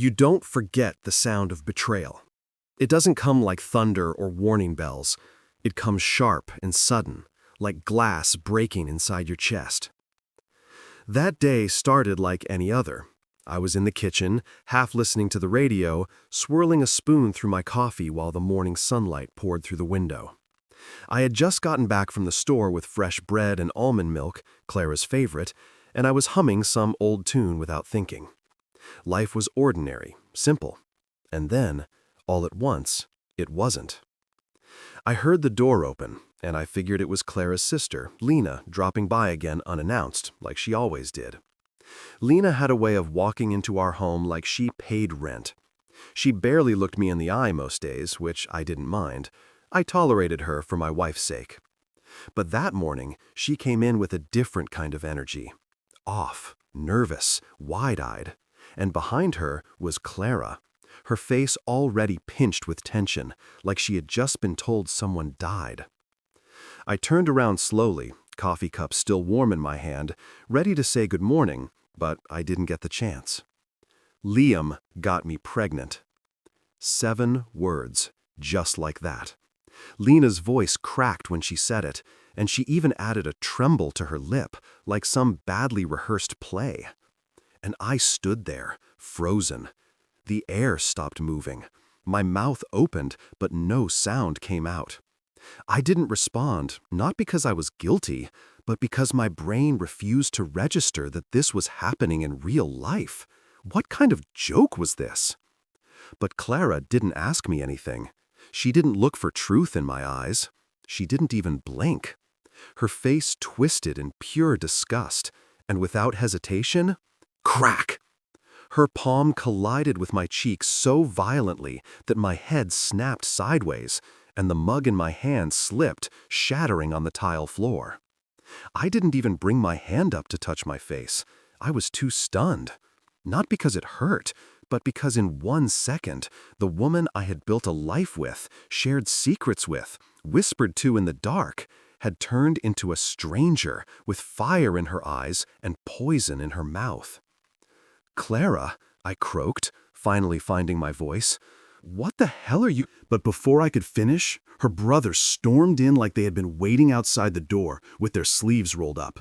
You don't forget the sound of betrayal. It doesn't come like thunder or warning bells. It comes sharp and sudden, like glass breaking inside your chest. That day started like any other. I was in the kitchen, half listening to the radio, swirling a spoon through my coffee while the morning sunlight poured through the window. I had just gotten back from the store with fresh bread and almond milk, Clara's favorite, and I was humming some old tune without thinking. Life was ordinary, simple. And then, all at once, it wasn't. I heard the door open, and I figured it was Clara's sister, Lena, dropping by again unannounced, like she always did. Lena had a way of walking into our home like she paid rent. She barely looked me in the eye most days, which I didn't mind. I tolerated her for my wife's sake. But that morning, she came in with a different kind of energy. Off, nervous, wide-eyed. And behind her was Clara, her face already pinched with tension, like she had just been told someone died. I turned around slowly, coffee cup still warm in my hand, ready to say good morning, but I didn't get the chance. Liam got me pregnant. 7 words, just like that. Lena's voice cracked when she said it, and she even added a tremble to her lip, like some badly rehearsed play. And I stood there, frozen. The air stopped moving. My mouth opened, but no sound came out. I didn't respond, not because I was guilty, but because my brain refused to register that this was happening in real life. What kind of joke was this? But Clara didn't ask me anything. She didn't look for truth in my eyes. She didn't even blink. Her face twisted in pure disgust, and without hesitation, crack! Her palm collided with my cheek so violently that my head snapped sideways, and the mug in my hand slipped, shattering on the tile floor. I didn't even bring my hand up to touch my face. I was too stunned. Not because it hurt, but because in 1 second, the woman I had built a life with, shared secrets with, whispered to in the dark, had turned into a stranger with fire in her eyes and poison in her mouth. "Clara," I croaked, finally finding my voice. "What the hell are you—" But before I could finish, her brothers stormed in like they had been waiting outside the door with their sleeves rolled up.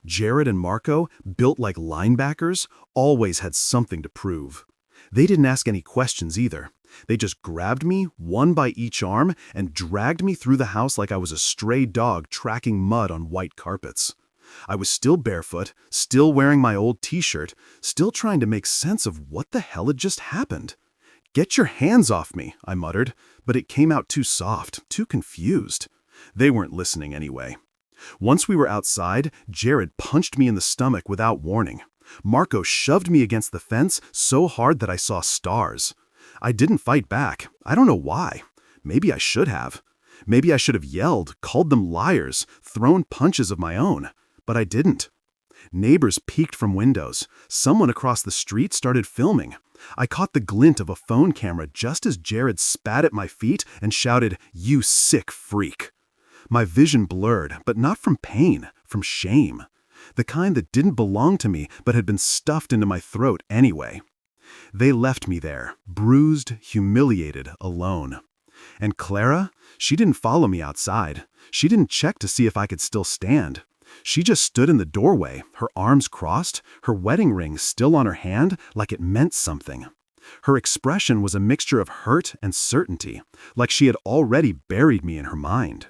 Jared and Marco, built like linebackers, always had something to prove. They didn't ask any questions either. They just grabbed me, one by each arm, and dragged me through the house like I was a stray dog tracking mud on white carpets. I was still barefoot, still wearing my old t-shirt, still trying to make sense of what the hell had just happened. "Get your hands off me," I muttered, but it came out too soft, too confused. They weren't listening anyway. Once we were outside, Jared punched me in the stomach without warning. Marco shoved me against the fence so hard that I saw stars. I didn't fight back. I don't know why. Maybe I should have. Maybe I should have yelled, called them liars, thrown punches of my own. But I didn't. Neighbors peeked from windows. Someone across the street started filming. I caught the glint of a phone camera just as Jared spat at my feet and shouted, "You sick freak." My vision blurred, but not from pain, from shame. The kind that didn't belong to me but had been stuffed into my throat anyway. They left me there, bruised, humiliated, alone. And Clara, she didn't follow me outside. She didn't check to see if I could still stand. She just stood in the doorway, her arms crossed, her wedding ring still on her hand like it meant something. Her expression was a mixture of hurt and certainty, like she had already buried me in her mind.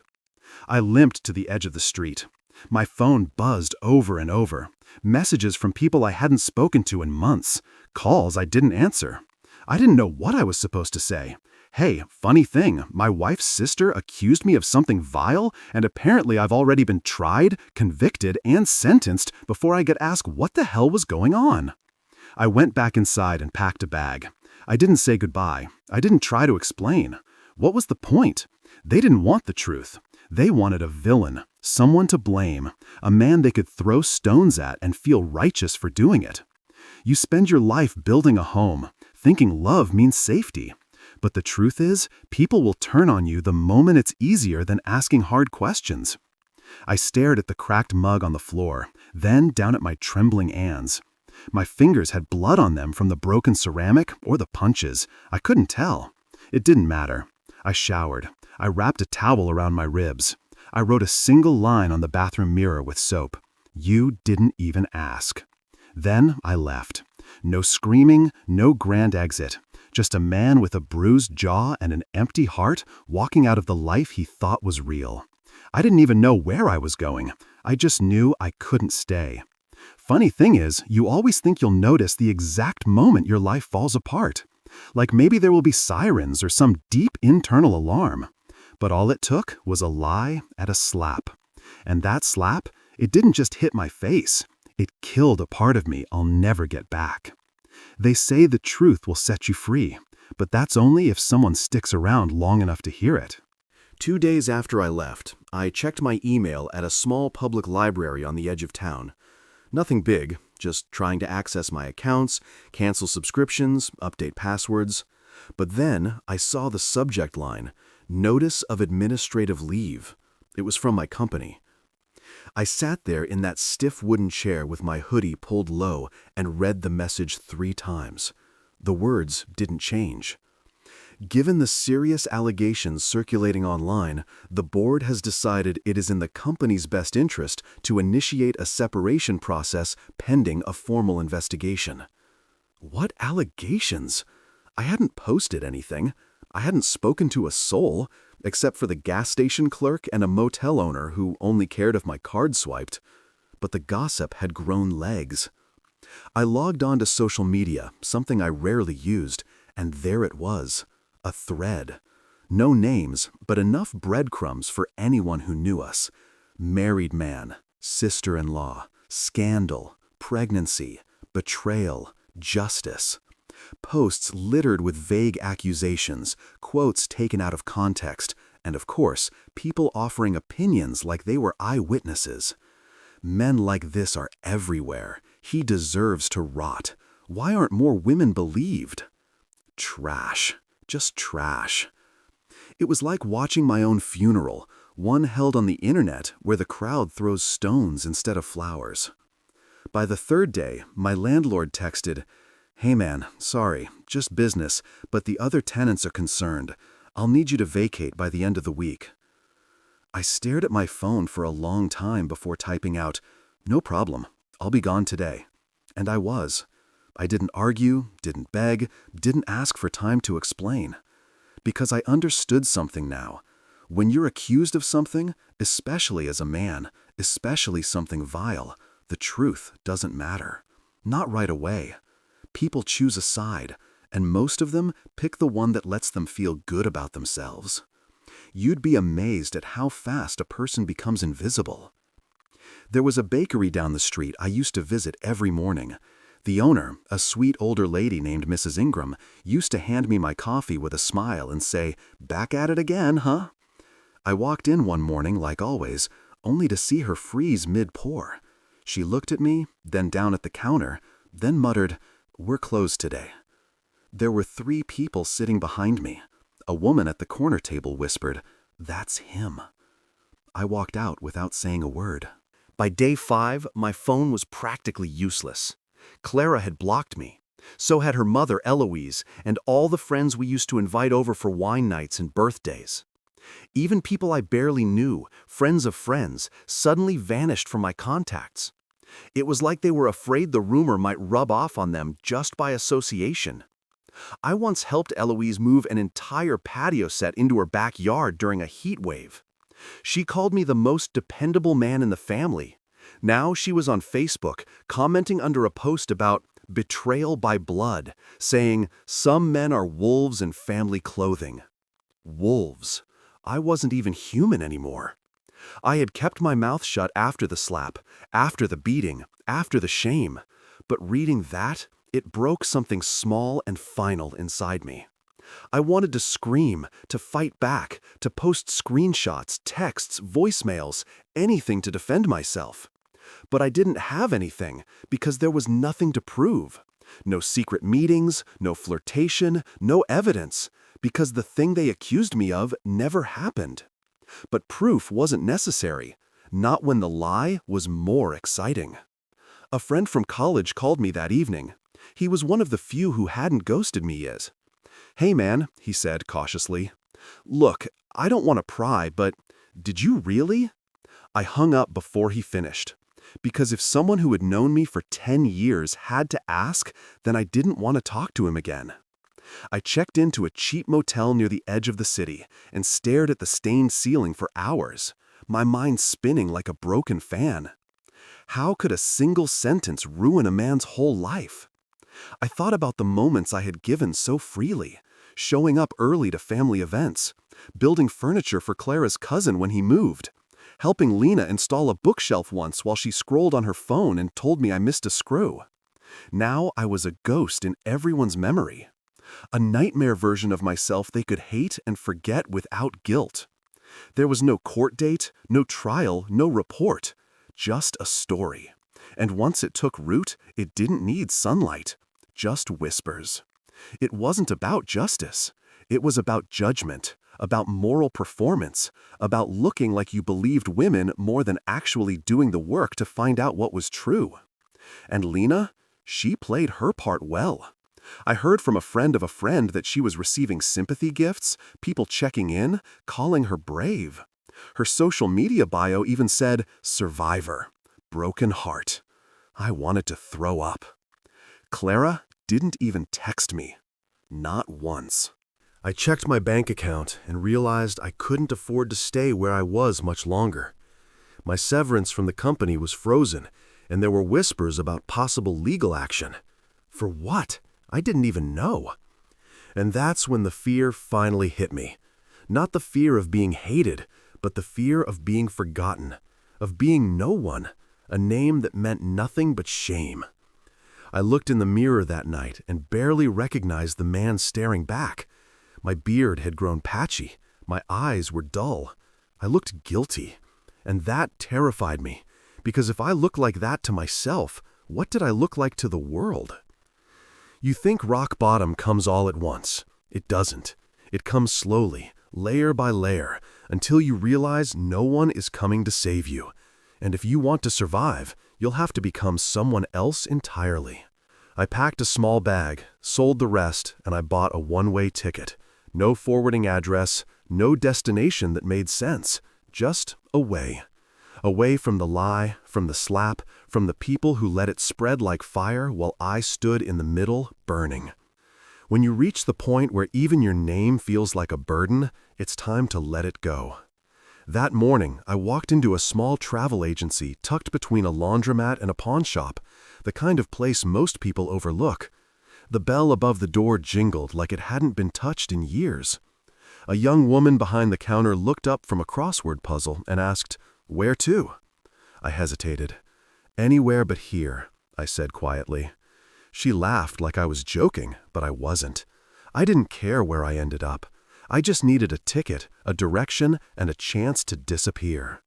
I limped to the edge of the street. My phone buzzed over and over. Messages from people I hadn't spoken to in months. Calls I didn't answer. I didn't know what I was supposed to say. Hey, funny thing, my wife's sister accused me of something vile, and apparently I've already been tried, convicted, and sentenced before I could ask what the hell was going on. I went back inside and packed a bag. I didn't say goodbye. I didn't try to explain. What was the point? They didn't want the truth. They wanted a villain, someone to blame, a man they could throw stones at and feel righteous for doing it. You spend your life building a home, thinking love means safety. But the truth is, people will turn on you the moment it's easier than asking hard questions. I stared at the cracked mug on the floor, then down at my trembling hands. My fingers had blood on them from the broken ceramic or the punches. I couldn't tell. It didn't matter. I showered. I wrapped a towel around my ribs. I wrote a single line on the bathroom mirror with soap. You didn't even ask. Then I left. No screaming, no grand exit. Just a man with a bruised jaw and an empty heart walking out of the life he thought was real. I didn't even know where I was going. I just knew I couldn't stay. Funny thing is, you always think you'll notice the exact moment your life falls apart. Like maybe there will be sirens or some deep internal alarm. But all it took was a lie and a slap. And that slap, it didn't just hit my face. It killed a part of me I'll never get back. They say the truth will set you free, but that's only if someone sticks around long enough to hear it. 2 days after I left, I checked my email at a small public library on the edge of town. Nothing big, just trying to access my accounts, cancel subscriptions, update passwords. But then I saw the subject line, Notice of Administrative Leave. It was from my company. I sat there in that stiff wooden chair with my hoodie pulled low and read the message 3 times. The words didn't change. Given the serious allegations circulating online, the board has decided it is in the company's best interest to initiate a separation process pending a formal investigation. What allegations? I hadn't posted anything. I hadn't spoken to a soul, except for the gas station clerk and a motel owner who only cared if my card swiped. But the gossip had grown legs. I logged on to social media, something I rarely used, and there it was. A thread. No names, but enough breadcrumbs for anyone who knew us. Married man, sister-in-law, scandal, pregnancy, betrayal, justice. Posts littered with vague accusations, quotes taken out of context, and of course, people offering opinions like they were eyewitnesses. Men like this are everywhere. He deserves to rot. Why aren't more women believed? Trash. Just trash. It was like watching my own funeral, one held on the internet where the crowd throws stones instead of flowers. By the 3rd day, my landlord texted, "Hey man, sorry, just business, but the other tenants are concerned. I'll need you to vacate by the end of the week." I stared at my phone for a long time before typing out, "No problem, I'll be gone today." And I was. I didn't argue, didn't beg, didn't ask for time to explain. Because I understood something now. When you're accused of something, especially as a man, especially something vile, the truth doesn't matter. Not right away. People choose a side, and most of them pick the one that lets them feel good about themselves. You'd be amazed at how fast a person becomes invisible. There was a bakery down the street I used to visit every morning. The owner, a sweet older lady named Mrs. Ingram, used to hand me my coffee with a smile and say, "Back at it again, huh?" I walked in one morning, like always, only to see her freeze mid-pour. She looked at me, then down at the counter, then muttered, "We're closed today." There were 3 people sitting behind me. A woman at the corner table whispered, "That's him." I walked out without saying a word. By day 5, my phone was practically useless. Clara had blocked me. So had her mother, Eloise, and all the friends we used to invite over for wine nights and birthdays. Even people I barely knew, friends of friends, suddenly vanished from my contacts. It was like they were afraid the rumor might rub off on them just by association. I once helped Eloise move an entire patio set into her backyard during a heat wave. She called me the most dependable man in the family. Now she was on Facebook, commenting under a post about betrayal by blood, saying, "Some men are wolves in family clothing." Wolves. I wasn't even human anymore. I had kept my mouth shut after the slap, after the beating, after the shame. But reading that, it broke something small and final inside me. I wanted to scream, to fight back, to post screenshots, texts, voicemails, anything to defend myself. But I didn't have anything because there was nothing to prove. No secret meetings, no flirtation, no evidence, because the thing they accused me of never happened. But proof wasn't necessary, not when the lie was more exciting. A friend from college called me that evening. He was one of the few who hadn't ghosted me yet. "Hey man," he said cautiously. "Look, I don't want to pry, but did you really?" I hung up before he finished. Because if someone who had known me for 10 years had to ask, then I didn't want to talk to him again. I checked into a cheap motel near the edge of the city and stared at the stained ceiling for hours, my mind spinning like a broken fan. How could a single sentence ruin a man's whole life? I thought about the moments I had given so freely, showing up early to family events, building furniture for Clara's cousin when he moved, helping Lena install a bookshelf once while she scrolled on her phone and told me I missed a screw. Now I was a ghost in everyone's memory. A nightmare version of myself they could hate and forget without guilt. There was no court date, no trial, no report, just a story. And once it took root, it didn't need sunlight, just whispers. It wasn't about justice. It was about judgment, about moral performance, about looking like you believed women more than actually doing the work to find out what was true. And Lena, she played her part well. I heard from a friend of a friend that she was receiving sympathy gifts, people checking in, calling her brave. Her social media bio even said, "Survivor, broken heart." I wanted to throw up. Clara didn't even text me. Not once. I checked my bank account and realized I couldn't afford to stay where I was much longer. My severance from the company was frozen, and there were whispers about possible legal action. For what? I didn't even know. And that's when the fear finally hit me. Not the fear of being hated, but the fear of being forgotten, of being no one, a name that meant nothing but shame. I looked in the mirror that night and barely recognized the man staring back. My beard had grown patchy. My eyes were dull. I looked guilty. And that terrified me, because if I looked like that to myself, what did I look like to the world? You think rock bottom comes all at once. It doesn't. It comes slowly, layer by layer, until you realize no one is coming to save you. And if you want to survive, you'll have to become someone else entirely. I packed a small bag, sold the rest, and I bought a one-way ticket. No forwarding address, no destination that made sense, just away. Away from the lie, from the slap, from the people who let it spread like fire while I stood in the middle, burning. When you reach the point where even your name feels like a burden, it's time to let it go. That morning, I walked into a small travel agency tucked between a laundromat and a pawn shop, the kind of place most people overlook. The bell above the door jingled like it hadn't been touched in years. A young woman behind the counter looked up from a crossword puzzle and asked, "Where to?" I hesitated. "Anywhere but here," I said quietly. She laughed like I was joking, but I wasn't. I didn't care where I ended up. I just needed a ticket, a direction, and a chance to disappear.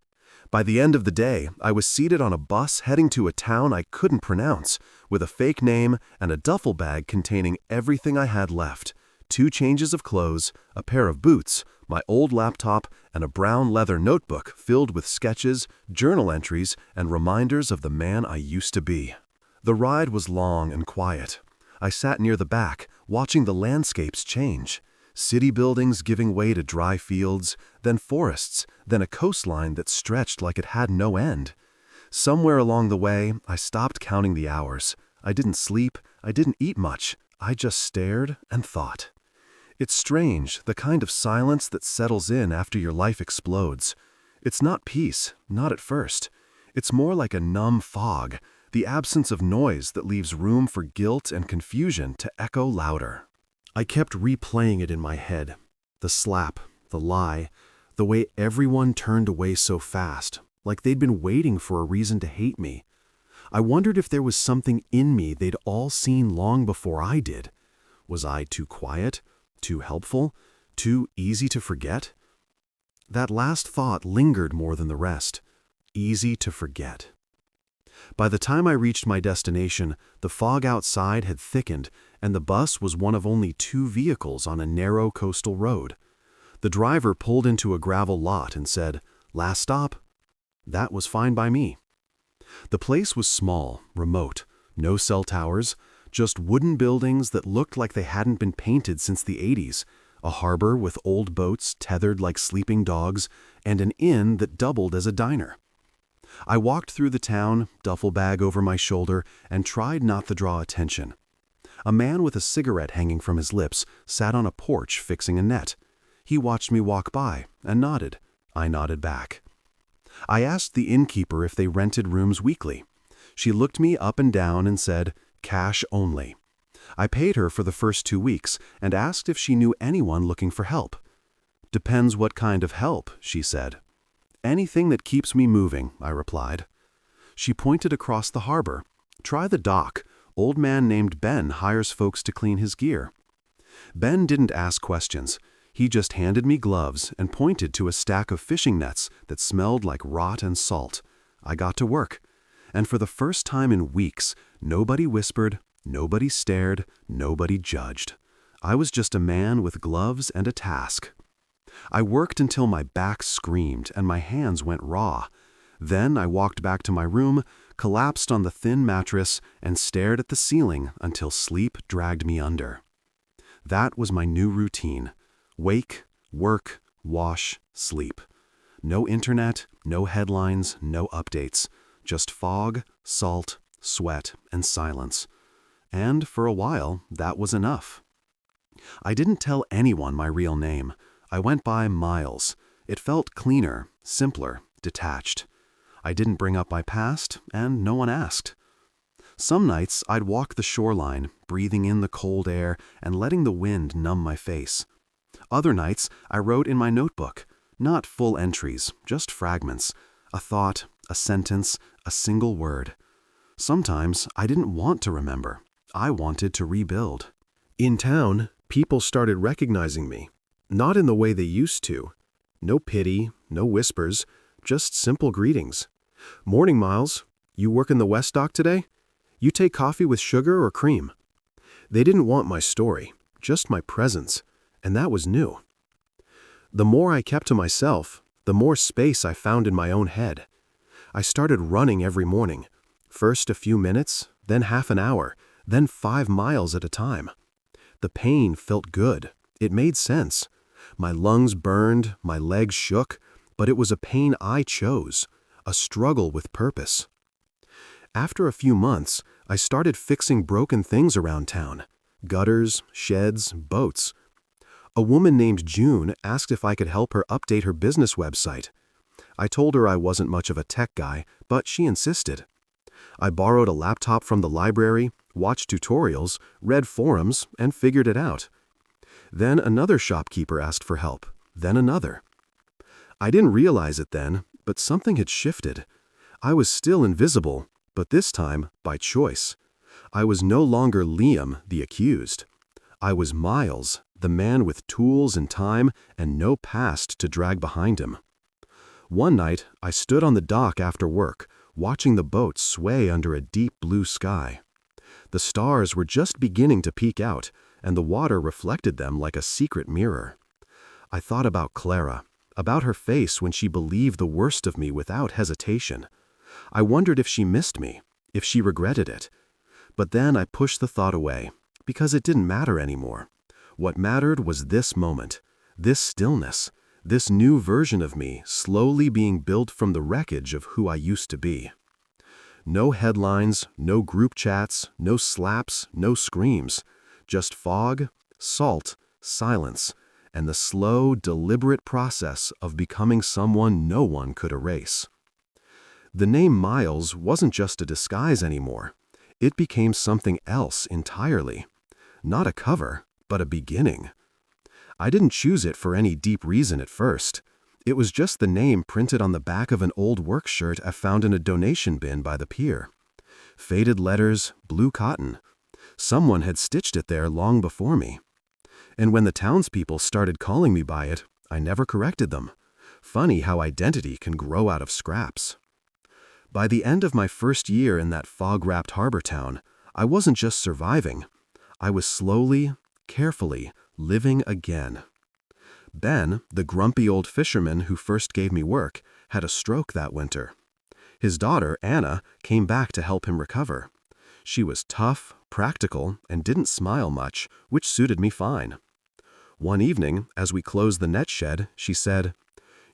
By the end of the day, I was seated on a bus heading to a town I couldn't pronounce, with a fake name and a duffel bag containing everything I had left: 2 changes of clothes, a pair of boots, my old laptop, and a brown leather notebook filled with sketches, journal entries, and reminders of the man I used to be. The ride was long and quiet. I sat near the back, watching the landscapes change. City buildings giving way to dry fields, then forests, then a coastline that stretched like it had no end. Somewhere along the way, I stopped counting the hours. I didn't sleep, I didn't eat much. I just stared and thought. It's strange, the kind of silence that settles in after your life explodes. It's not peace, not at first. It's more like a numb fog, the absence of noise that leaves room for guilt and confusion to echo louder. I kept replaying it in my head. The slap, the lie, the way everyone turned away so fast, like they'd been waiting for a reason to hate me. I wondered if there was something in me they'd all seen long before I did. Was I too quiet? Too helpful? Too easy to forget? That last thought lingered more than the rest. Easy to forget. By the time I reached my destination, the fog outside had thickened, and the bus was one of only 2 vehicles on a narrow coastal road. The driver pulled into a gravel lot and said, "Last stop." That was fine by me. The place was small, remote, no cell towers, just wooden buildings that looked like they hadn't been painted since the 80s, a harbor with old boats tethered like sleeping dogs, and an inn that doubled as a diner. I walked through the town, duffel bag over my shoulder, and tried not to draw attention. A man with a cigarette hanging from his lips sat on a porch fixing a net. He watched me walk by and nodded. I nodded back. I asked the innkeeper if they rented rooms weekly. She looked me up and down and said, "Cash only." I paid her for the first 2 weeks and asked if she knew anyone looking for help. "Depends what kind of help," she said. "Anything that keeps me moving," I replied. She pointed across the harbor. "Try the dock. Old man named Ben hires folks to clean his gear." Ben didn't ask questions. He just handed me gloves and pointed to a stack of fishing nets that smelled like rot and salt. I got to work. And for the first time in weeks, nobody whispered, nobody stared, nobody judged. I was just a man with gloves and a task. I worked until my back screamed and my hands went raw. Then I walked back to my room, collapsed on the thin mattress, and stared at the ceiling until sleep dragged me under. That was my new routine. Wake, work, wash, sleep. No internet, no headlines, no updates. Just fog, salt, sweat, and silence. And for a while, that was enough. I didn't tell anyone my real name. I went by Miles. It felt cleaner, simpler, detached. I didn't bring up my past, and no one asked. Some nights I'd walk the shoreline, breathing in the cold air and letting the wind numb my face. Other nights I wrote in my notebook, not full entries, just fragments, a thought, a sentence, a single word. Sometimes I didn't want to remember. I wanted to rebuild. In town, people started recognizing me, not in the way they used to. No pity, no whispers, just simple greetings. "Morning, Miles. You work in the West Dock today? You take coffee with sugar or cream?" They didn't want my story, just my presence, and that was new. The more I kept to myself, the more space I found in my own head. I started running every morning. First a few minutes, then half an hour, then 5 miles at a time. The pain felt good. It made sense. My lungs burned, my legs shook, but it was a pain I chose, a struggle with purpose. After a few months, I started fixing broken things around town. Gutters, sheds, boats. A woman named June asked if I could help her update her business website. I told her I wasn't much of a tech guy, but she insisted. I borrowed a laptop from the library, watched tutorials, read forums, and figured it out. Then another shopkeeper asked for help, then another. I didn't realize it then, but something had shifted. I was still invisible, but this time by choice. I was no longer Liam, the accused. I was Miles, the man with tools and time and no past to drag behind him. One night, I stood on the dock after work, watching the boats sway under a deep blue sky. The stars were just beginning to peek out, and the water reflected them like a secret mirror. I thought about Clara, about her face when she believed the worst of me without hesitation. I wondered if she missed me, if she regretted it. But then I pushed the thought away, because it didn't matter anymore. What mattered was this moment, this stillness, this new version of me slowly being built from the wreckage of who I used to be. No headlines, no group chats, no slaps, no screams. Just fog, salt, silence, and the slow, deliberate process of becoming someone no one could erase. The name Miles wasn't just a disguise anymore. It became something else entirely. Not a cover, but a beginning. I didn't choose it for any deep reason at first. It was just the name printed on the back of an old work shirt I found in a donation bin by the pier. Faded letters, blue cotton. Someone had stitched it there long before me. And when the townspeople started calling me by it, I never corrected them. Funny how identity can grow out of scraps. By the end of my first year in that fog-wrapped harbor town, I wasn't just surviving. I was slowly, carefully, living again. Ben, the grumpy old fisherman who first gave me work, had a stroke that winter. His daughter, Anna, came back to help him recover. She was tough, practical, and didn't smile much, which suited me fine. One evening, as we closed the net shed, she said,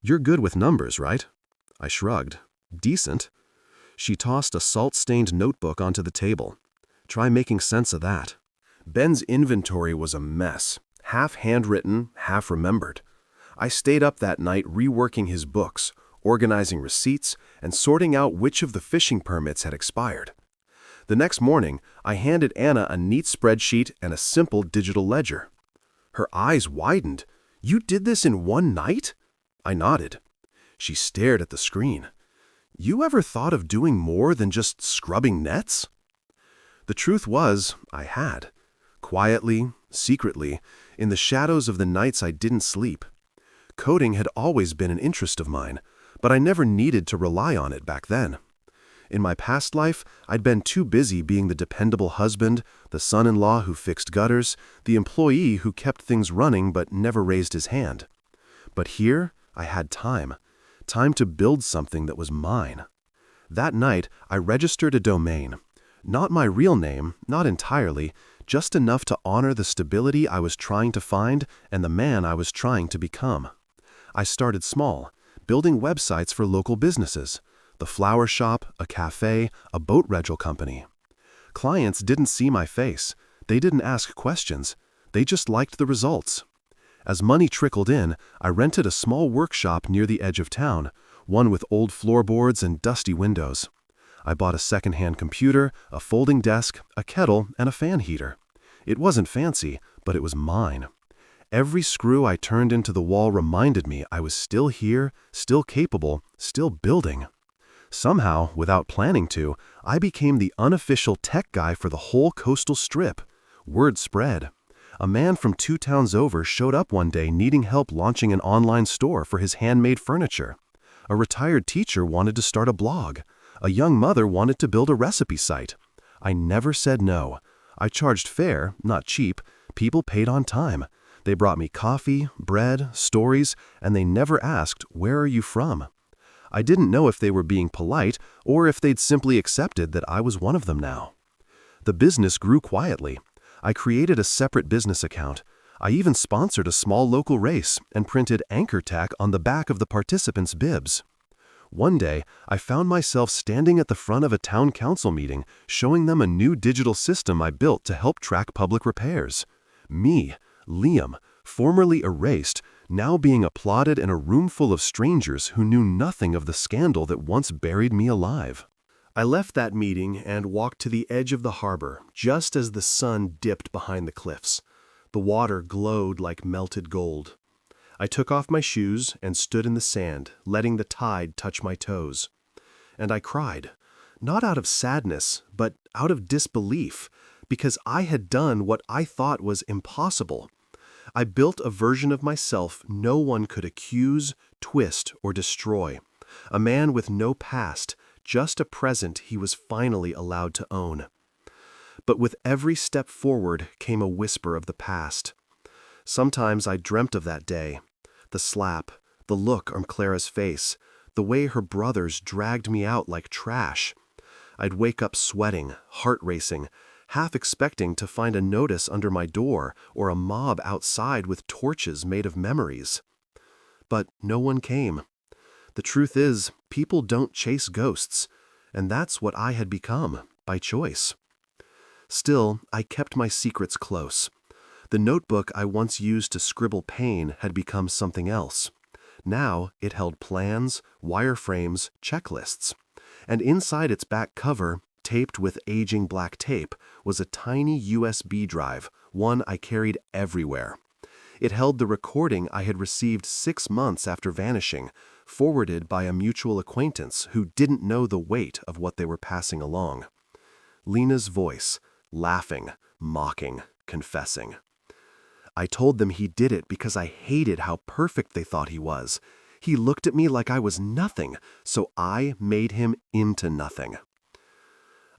"You're good with numbers, right?" I shrugged. "Decent." She tossed a salt-stained notebook onto the table. "Try making sense of that." Ben's inventory was a mess, half handwritten, half remembered. I stayed up that night reworking his books, organizing receipts, and sorting out which of the fishing permits had expired. The next morning, I handed Anna a neat spreadsheet and a simple digital ledger. Her eyes widened. "You did this in one night?" I nodded. She stared at the screen. "You ever thought of doing more than just scrubbing nets?" The truth was, I had. Quietly, secretly, in the shadows of the nights I didn't sleep. Coding had always been an interest of mine, but I never needed to rely on it back then. In my past life, I'd been too busy being the dependable husband, the son-in-law who fixed gutters, the employee who kept things running but never raised his hand. But here, I had time to build something that was mine. That night, I registered a domain. Not my real name, not entirely, just enough to honor the stability I was trying to find and the man I was trying to become. I started small, building websites for local businesses, the flower shop, a cafe, a boat rental company. Clients didn't see my face. They didn't ask questions. They just liked the results. As money trickled in, I rented a small workshop near the edge of town, one with old floorboards and dusty windows. I bought a second-hand computer, a folding desk, a kettle, and a fan heater. It wasn't fancy, but it was mine. Every screw I turned into the wall reminded me I was still here, still capable, still building. Somehow, without planning to, I became the unofficial tech guy for the whole coastal strip. Word spread. A man from 2 towns over showed up one day needing help launching an online store for his handmade furniture. A retired teacher wanted to start a blog. A young mother wanted to build a recipe site. I never said no. I charged fair, not cheap. People paid on time. They brought me coffee, bread, stories, and they never asked, "Where are you from?" I didn't know if they were being polite or if they'd simply accepted that I was one of them now. The business grew quietly. I created a separate business account. I even sponsored a small local race and printed anchor tack on the back of the participants' bibs. One day, I found myself standing at the front of a town council meeting, showing them a new digital system I built to help track public repairs. Me, Liam, formerly erased, now being applauded in a room full of strangers who knew nothing of the scandal that once buried me alive. I left that meeting and walked to the edge of the harbor, just as the sun dipped behind the cliffs. The water glowed like melted gold. I took off my shoes and stood in the sand, letting the tide touch my toes. And I cried, not out of sadness, but out of disbelief, because I had done what I thought was impossible. I built a version of myself no one could accuse, twist, or destroy. A man with no past, just a present he was finally allowed to own. But with every step forward came a whisper of the past. Sometimes I dreamt of that day. The slap, the look on Clara's face, the way her brothers dragged me out like trash. I'd wake up sweating, heart racing, half expecting to find a notice under my door or a mob outside with torches made of memories. But no one came. The truth is, people don't chase ghosts, and that's what I had become, by choice. Still, I kept my secrets close. The notebook I once used to scribble pain had become something else. Now it held plans, wireframes, checklists. And inside its back cover, taped with aging black tape, was a tiny USB drive, one I carried everywhere. It held the recording I had received 6 months after vanishing, forwarded by a mutual acquaintance who didn't know the weight of what they were passing along. Lena's voice, laughing, mocking, confessing. I told them he did it because I hated how perfect they thought he was. He looked at me like I was nothing, so I made him into nothing.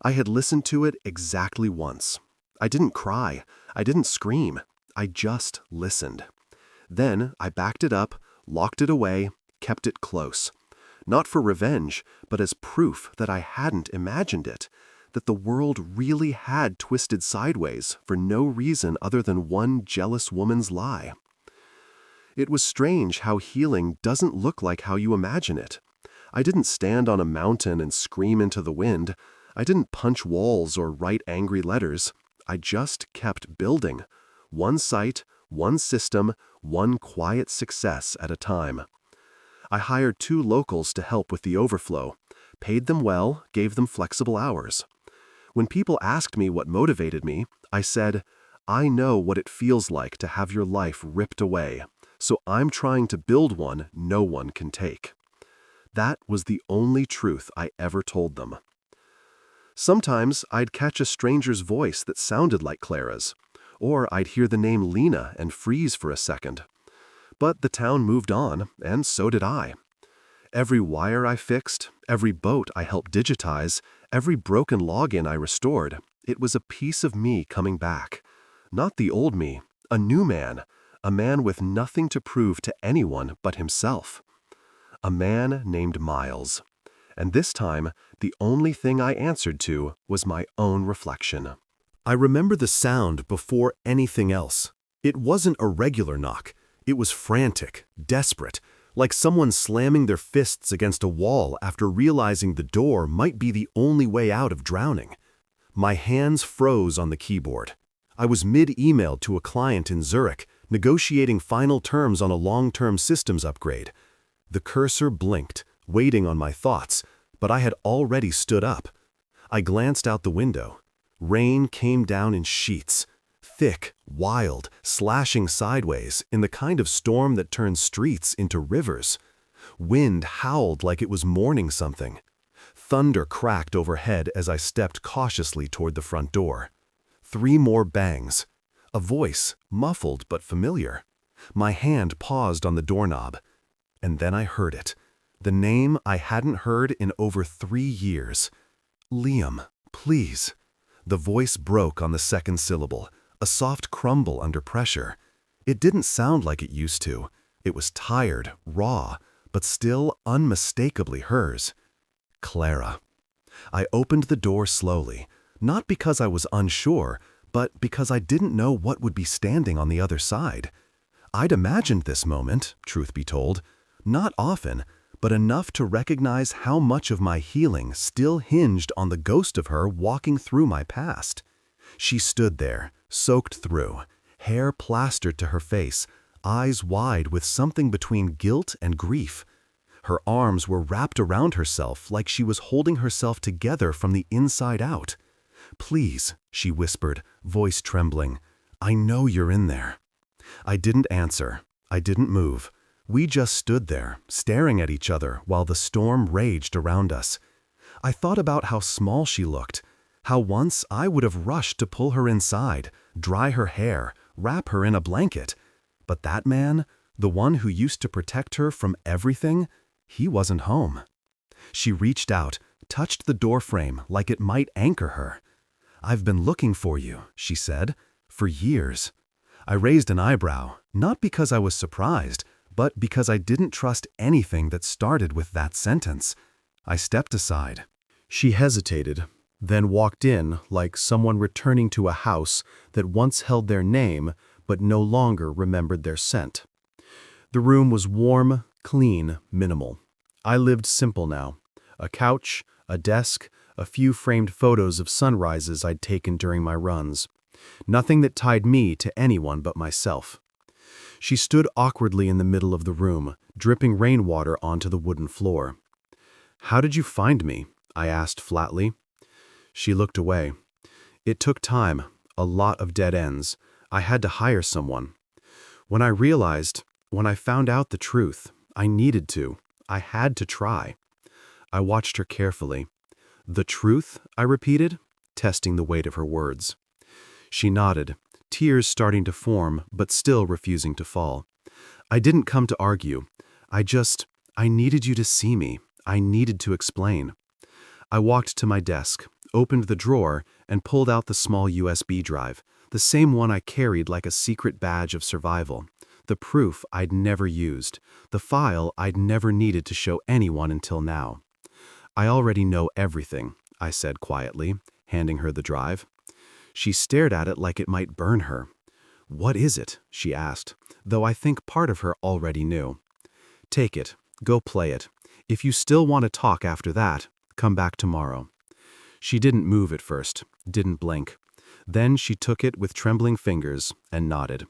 I had listened to it exactly once. I didn't cry. I didn't scream. I just listened. Then I backed it up, locked it away, kept it close. not for revenge, but as proof that I hadn't imagined it, that the world really had twisted sideways for no reason other than one jealous woman's lie. It was strange how healing doesn't look like how you imagine it. I didn't stand on a mountain and scream into the wind. I didn't punch walls or write angry letters. I just kept building. One site, one system, one quiet success at a time. I hired 2 locals to help with the overflow, paid them well, gave them flexible hours. When people asked me what motivated me, I said, I know what it feels like to have your life ripped away, so I'm trying to build one no one can take. That was the only truth I ever told them. Sometimes I'd catch a stranger's voice that sounded like Clara's, or I'd hear the name Lena and freeze for a second. But the town moved on, and so did I. Every wire I fixed, every boat I helped digitize, every broken login I restored, it was a piece of me coming back. Not the old me, a new man, a man with nothing to prove to anyone but himself. A man named Miles. And this time, the only thing I answered to was my own reflection. I remember the sound before anything else. It wasn't a regular knock. It was frantic, desperate, like someone slamming their fists against a wall after realizing the door might be the only way out of drowning. My hands froze on the keyboard. I was mid-email to a client in Zurich, negotiating final terms on a long-term systems upgrade. The cursor blinked, waiting on my thoughts, but I had already stood up. I glanced out the window. Rain came down in sheets. Thick, wild, slashing sideways in the kind of storm that turns streets into rivers. Wind howled like it was mourning something. Thunder cracked overhead as I stepped cautiously toward the front door. 3 more bangs. A voice, muffled but familiar. My hand paused on the doorknob. And then I heard it. The name I hadn't heard in over 3 years. Liam, please. The voice broke on the second syllable. A soft crumble under pressure. It didn't sound like it used to. It was tired, raw, but still unmistakably hers. Clara. I opened the door slowly, not because I was unsure, but because I didn't know what would be standing on the other side. I'd imagined this moment, truth be told, not often, but enough to recognize how much of my healing still hinged on the ghost of her walking through my past. She stood there, soaked through, hair plastered to her face, eyes wide with something between guilt and grief. Her arms were wrapped around herself like she was holding herself together from the inside out. "Please," she whispered, voice trembling, "I know you're in there." I didn't answer. I didn't move. We just stood there, staring at each other while the storm raged around us. I thought about how small she looked, how once I would have rushed to pull her inside, dry her hair, wrap her in a blanket. But that man, the one who used to protect her from everything, he wasn't home. She reached out, touched the doorframe like it might anchor her. "I've been looking for you," she said, "for years." I raised an eyebrow, not because I was surprised, but because I didn't trust anything that started with that sentence. I stepped aside. She hesitated, then walked in like someone returning to a house that once held their name but no longer remembered their scent. The room was warm, clean, minimal. I lived simple now. A couch, a desk, a few framed photos of sunrises I'd taken during my runs. Nothing that tied me to anyone but myself. She stood awkwardly in the middle of the room, dripping rainwater onto the wooden floor. "How did you find me?" I asked flatly. She looked away. "It took time, a lot of dead ends. I had to hire someone. When I found out the truth, I needed to. I had to try." I watched her carefully. "The truth?" I repeated, testing the weight of her words. She nodded, tears starting to form but still refusing to fall. "I didn't come to argue. I needed you to see me. I needed to explain." I walked to my desk, opened the drawer, and pulled out the small USB drive, the same one I carried like a secret badge of survival. The proof I'd never used, the file I'd never needed to show anyone until now. "I already know everything," I said quietly, handing her the drive. She stared at it like it might burn her. "What is it?" she asked, though I think part of her already knew. "Take it. Go play it. If you still want to talk after that, come back tomorrow." She didn't move at first, didn't blink. Then she took it with trembling fingers and nodded.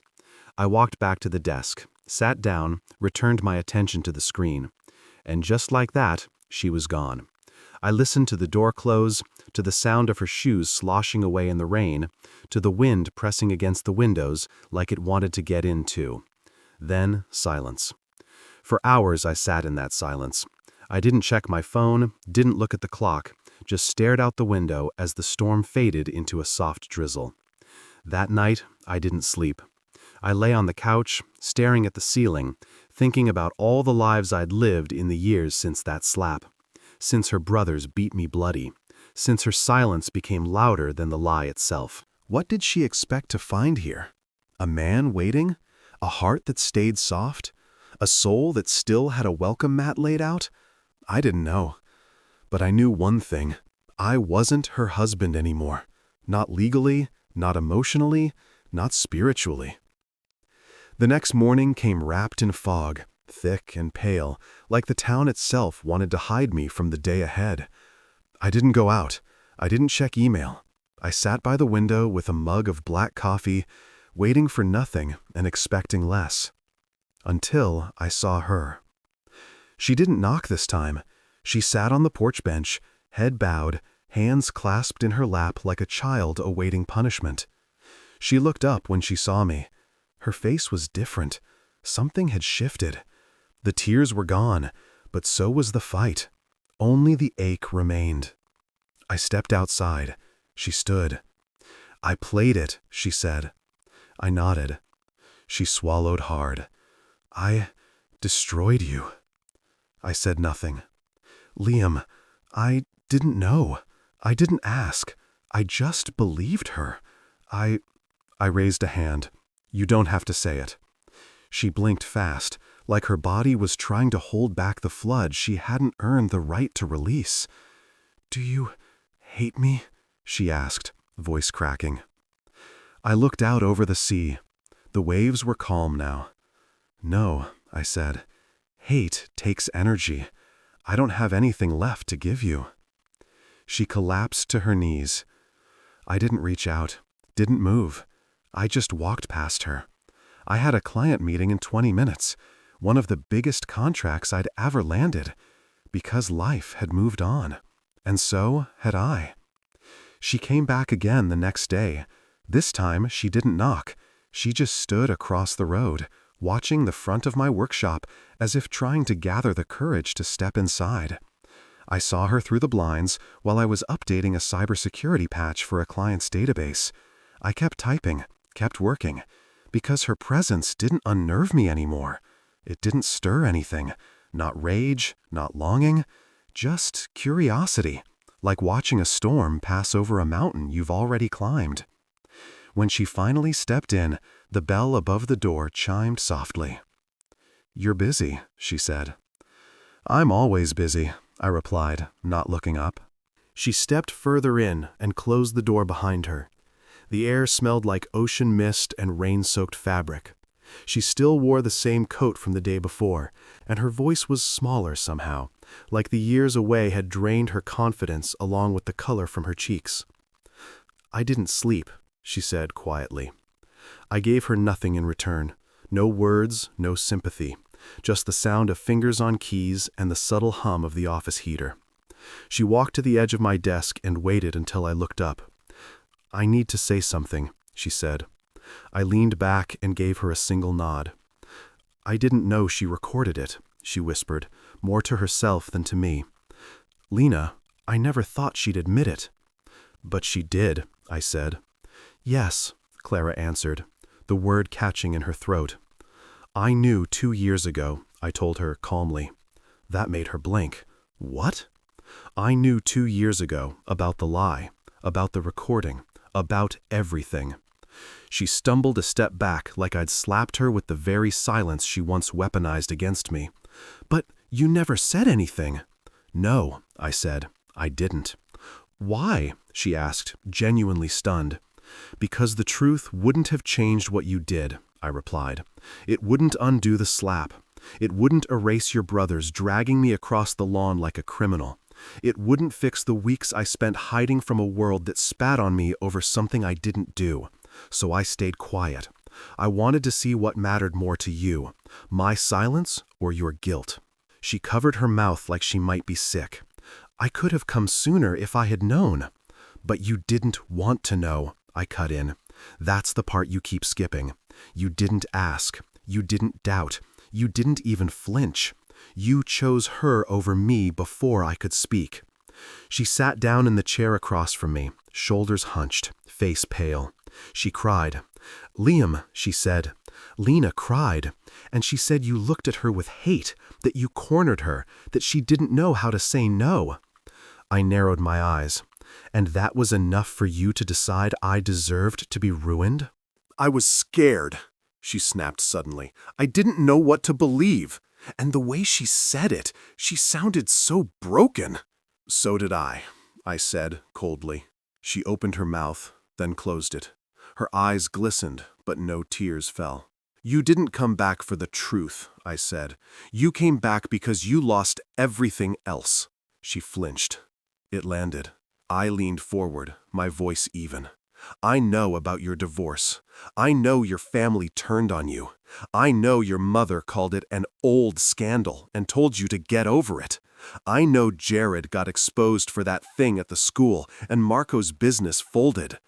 I walked back to the desk, sat down, returned my attention to the screen. And just like that, she was gone. I listened to the door close, to the sound of her shoes sloshing away in the rain, to the wind pressing against the windows like it wanted to get in too. Then silence. For hours I sat in that silence. I didn't check my phone, didn't look at the clock, just stared out the window as the storm faded into a soft drizzle. That night, I didn't sleep. I lay on the couch, staring at the ceiling, thinking about all the lives I'd lived in the years since that slap, since her brothers beat me bloody, since her silence became louder than the lie itself. What did she expect to find here? A man waiting? A heart that stayed soft? A soul that still had a welcome mat laid out? I didn't know. But I knew one thing. I wasn't her husband anymore. Not legally, not emotionally, not spiritually. The next morning came wrapped in fog, thick and pale, like the town itself wanted to hide me from the day ahead. I didn't go out. I didn't check email. I sat by the window with a mug of black coffee, waiting for nothing and expecting less. Until I saw her. She didn't knock this time. She sat on the porch bench, head bowed, hands clasped in her lap like a child awaiting punishment. She looked up when she saw me. Her face was different. Something had shifted. The tears were gone, but so was the fight. Only the ache remained. I stepped outside. She stood. "I played it," she said. I nodded. She swallowed hard. "I destroyed you." I said nothing. "Liam, I didn't know. I didn't ask. I just believed her. I raised a hand. "You don't have to say it." She blinked fast, like her body was trying to hold back the flood she hadn't earned the right to release. "Do you hate me?" she asked, voice cracking. I looked out over the sea. The waves were calm now. "No," I said. "Hate takes energy. I don't have anything left to give you." She collapsed to her knees. I didn't reach out, didn't move. I just walked past her. I had a client meeting in 20 minutes, one of the biggest contracts I'd ever landed, because life had moved on, and so had I. She came back again the next day. This time she didn't knock. She just stood across the road, watching the front of my workshop as if trying to gather the courage to step inside. I saw her through the blinds while I was updating a cybersecurity patch for a client's database. I kept typing, kept working, because her presence didn't unnerve me anymore. It didn't stir anything, not rage, not longing, just curiosity, like watching a storm pass over a mountain you've already climbed. When she finally stepped in, the bell above the door chimed softly. "You're busy," she said. "I'm always busy," I replied, not looking up. She stepped further in and closed the door behind her. The air smelled like ocean mist and rain-soaked fabric. She still wore the same coat from the day before, and her voice was smaller somehow, like the years away had drained her confidence along with the color from her cheeks. "I didn't sleep," she said quietly. I gave her nothing in return. No words, no sympathy. Just the sound of fingers on keys and the subtle hum of the office heater. She walked to the edge of my desk and waited until I looked up. "I need to say something," she said. I leaned back and gave her a single nod. "I didn't know she recorded it," she whispered, more to herself than to me. "Lena, I never thought she'd admit it." "But she did," I said. "Yes," Clara answered, the word catching in her throat. "I knew 2 years ago," I told her calmly. That made her blink. "What?" "I knew 2 years ago about the lie, about the recording, about everything. She stumbled a step back like I'd slapped her with the very silence she once weaponized against me. "But you never said anything." "No," I said, "I didn't." "Why?" she asked, genuinely stunned. "Because the truth wouldn't have changed what you did," I replied. "It wouldn't undo the slap. It wouldn't erase your brothers dragging me across the lawn like a criminal. It wouldn't fix the weeks I spent hiding from a world that spat on me over something I didn't do. So I stayed quiet. I wanted to see what mattered more to you, my silence or your guilt." She covered her mouth like she might be sick. "I could have come sooner if I had known." "But you didn't want to know," I cut in. "That's the part you keep skipping. You didn't ask. You didn't doubt. You didn't even flinch. You chose her over me before I could speak." She sat down in the chair across from me, shoulders hunched, face pale. She cried. "Liam," she said, "Lena cried, and she said you looked at her with hate, that you cornered her, that she didn't know how to say no." I narrowed my eyes. "And that was enough for you to decide I deserved to be ruined?" "I was scared," she snapped suddenly. "I didn't know what to believe. And the way she said it, she sounded so broken." "So did I said coldly. She opened her mouth, then closed it. Her eyes glistened, but no tears fell. "You didn't come back for the truth," I said. "You came back because you lost everything else." She flinched. It landed. I leaned forward, my voice even. "I know about your divorce. I know your family turned on you. I know your mother called it an old scandal and told you to get over it. I know Jared got exposed for that thing at the school and Marco's business folded.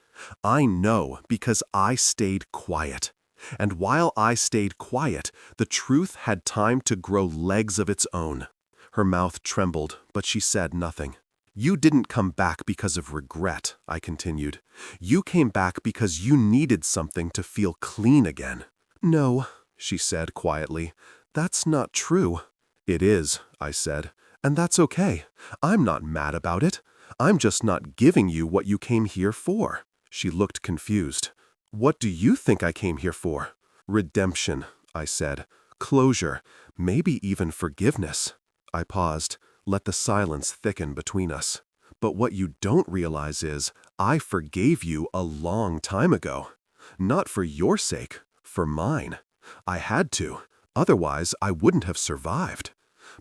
I know because I stayed quiet. And while I stayed quiet, the truth had time to grow legs of its own." Her mouth trembled, but she said nothing. "You didn't come back because of regret," I continued. "You came back because you needed something to feel clean again." "No," she said quietly. "That's not true." "It is," I said, "and that's okay. I'm not mad about it. I'm just not giving you what you came here for." She looked confused. "What do you think I came here for?" "Redemption," I said. "Closure, maybe even forgiveness." I paused, let the silence thicken between us. "But what you don't realize is, I forgave you a long time ago. Not for your sake, for mine. I had to, otherwise I wouldn't have survived.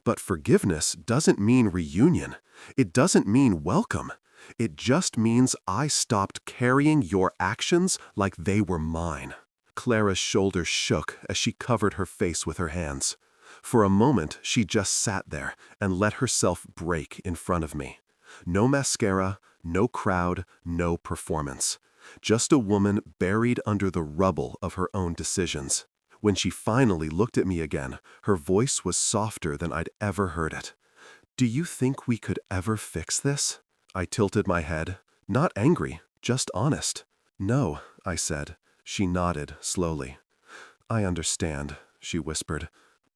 But forgiveness doesn't mean reunion. It doesn't mean welcome. It just means I stopped carrying your actions like they were mine." Clara's shoulders shook as she covered her face with her hands. For a moment, she just sat there and let herself break in front of me. No mascara, no crowd, no performance. Just a woman buried under the rubble of her own decisions. When she finally looked at me again, her voice was softer than I'd ever heard it. "Do you think we could ever fix this?" I tilted my head, not angry, just honest. "No," I said. She nodded slowly. "I understand," she whispered.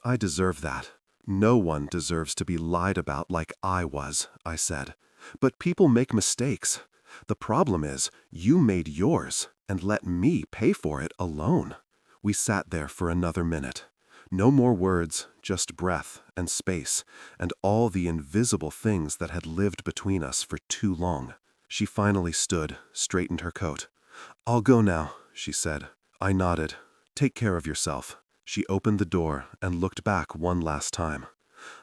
"I deserve that. No one deserves to be lied about like I was," I said. "But people make mistakes. The problem is, you made yours and let me pay for it alone." We sat there for another minute. No more words, just breath and space, and all the invisible things that had lived between us for too long. She finally stood, straightened her coat. "I'll go now," she said. I nodded. "Take care of yourself." She opened the door and looked back one last time.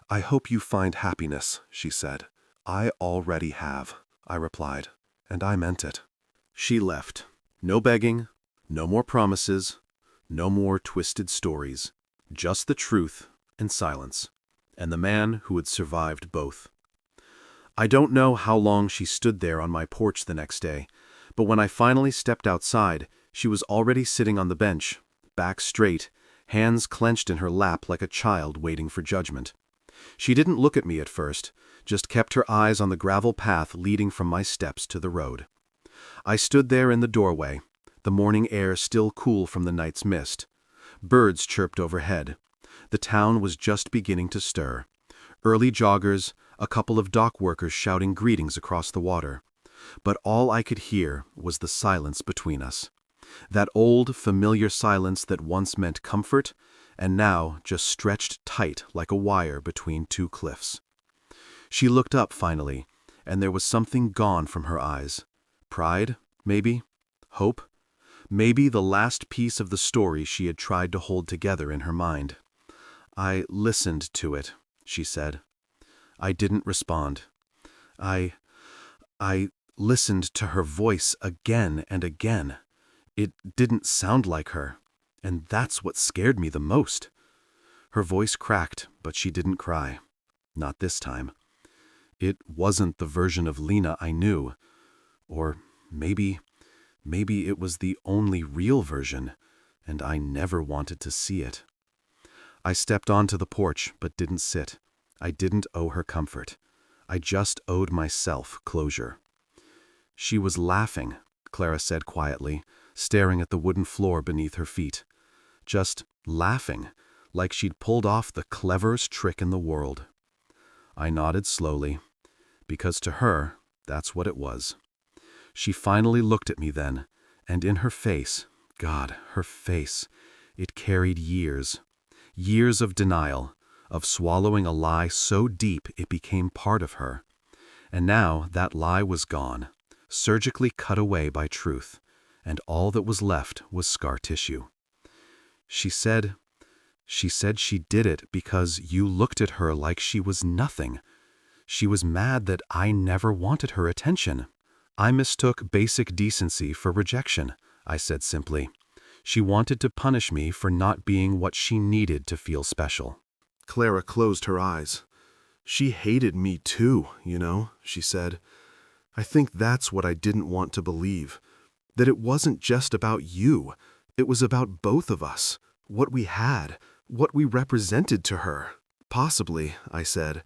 "I hope you find happiness," she said. "I already have," I replied, and I meant it. She left. No begging, no more promises, no more twisted stories. Just the truth and silence, and the man who had survived both. I don't know how long she stood there on my porch the next day, but when I finally stepped outside, she was already sitting on the bench, back straight, hands clenched in her lap like a child waiting for judgment. She didn't look at me at first, just kept her eyes on the gravel path leading from my steps to the road. I stood there in the doorway, the morning air still cool from the night's mist. Birds chirped overhead. The town was just beginning to stir. Early joggers, a couple of dock workers shouting greetings across the water. But all I could hear was the silence between us. That old, familiar silence that once meant comfort, and now just stretched tight like a wire between two cliffs. She looked up finally, and there was something gone from her eyes. Pride, maybe? Hope? Maybe the last piece of the story she had tried to hold together in her mind. "I listened to it," she said. I didn't respond. I listened to her voice again and again. It didn't sound like her, and that's what scared me the most. Her voice cracked, but she didn't cry. Not this time. It wasn't the version of Lena I knew. Or maybe it was the only real version, and I never wanted to see it. I stepped onto the porch, but didn't sit. I didn't owe her comfort. I just owed myself closure. "She was laughing," Clara said quietly, staring at the wooden floor beneath her feet. Just laughing, like she'd pulled off the cleverest trick in the world. I nodded slowly, because to her, that's what it was. She finally looked at me then, and in her face, God, her face, it carried years. Years of denial, of swallowing a lie so deep it became part of her. And now that lie was gone, surgically cut away by truth, and all that was left was scar tissue. She said she did it because you looked at her like she was nothing. She was mad that I never wanted her attention. I mistook basic decency for rejection, I said simply. She wanted to punish me for not being what she needed to feel special. Clara closed her eyes. "She hated me too, she said. "I think that's what I didn't want to believe. That it wasn't just about you. It was about both of us. What we had. What we represented to her." "Possibly," I said.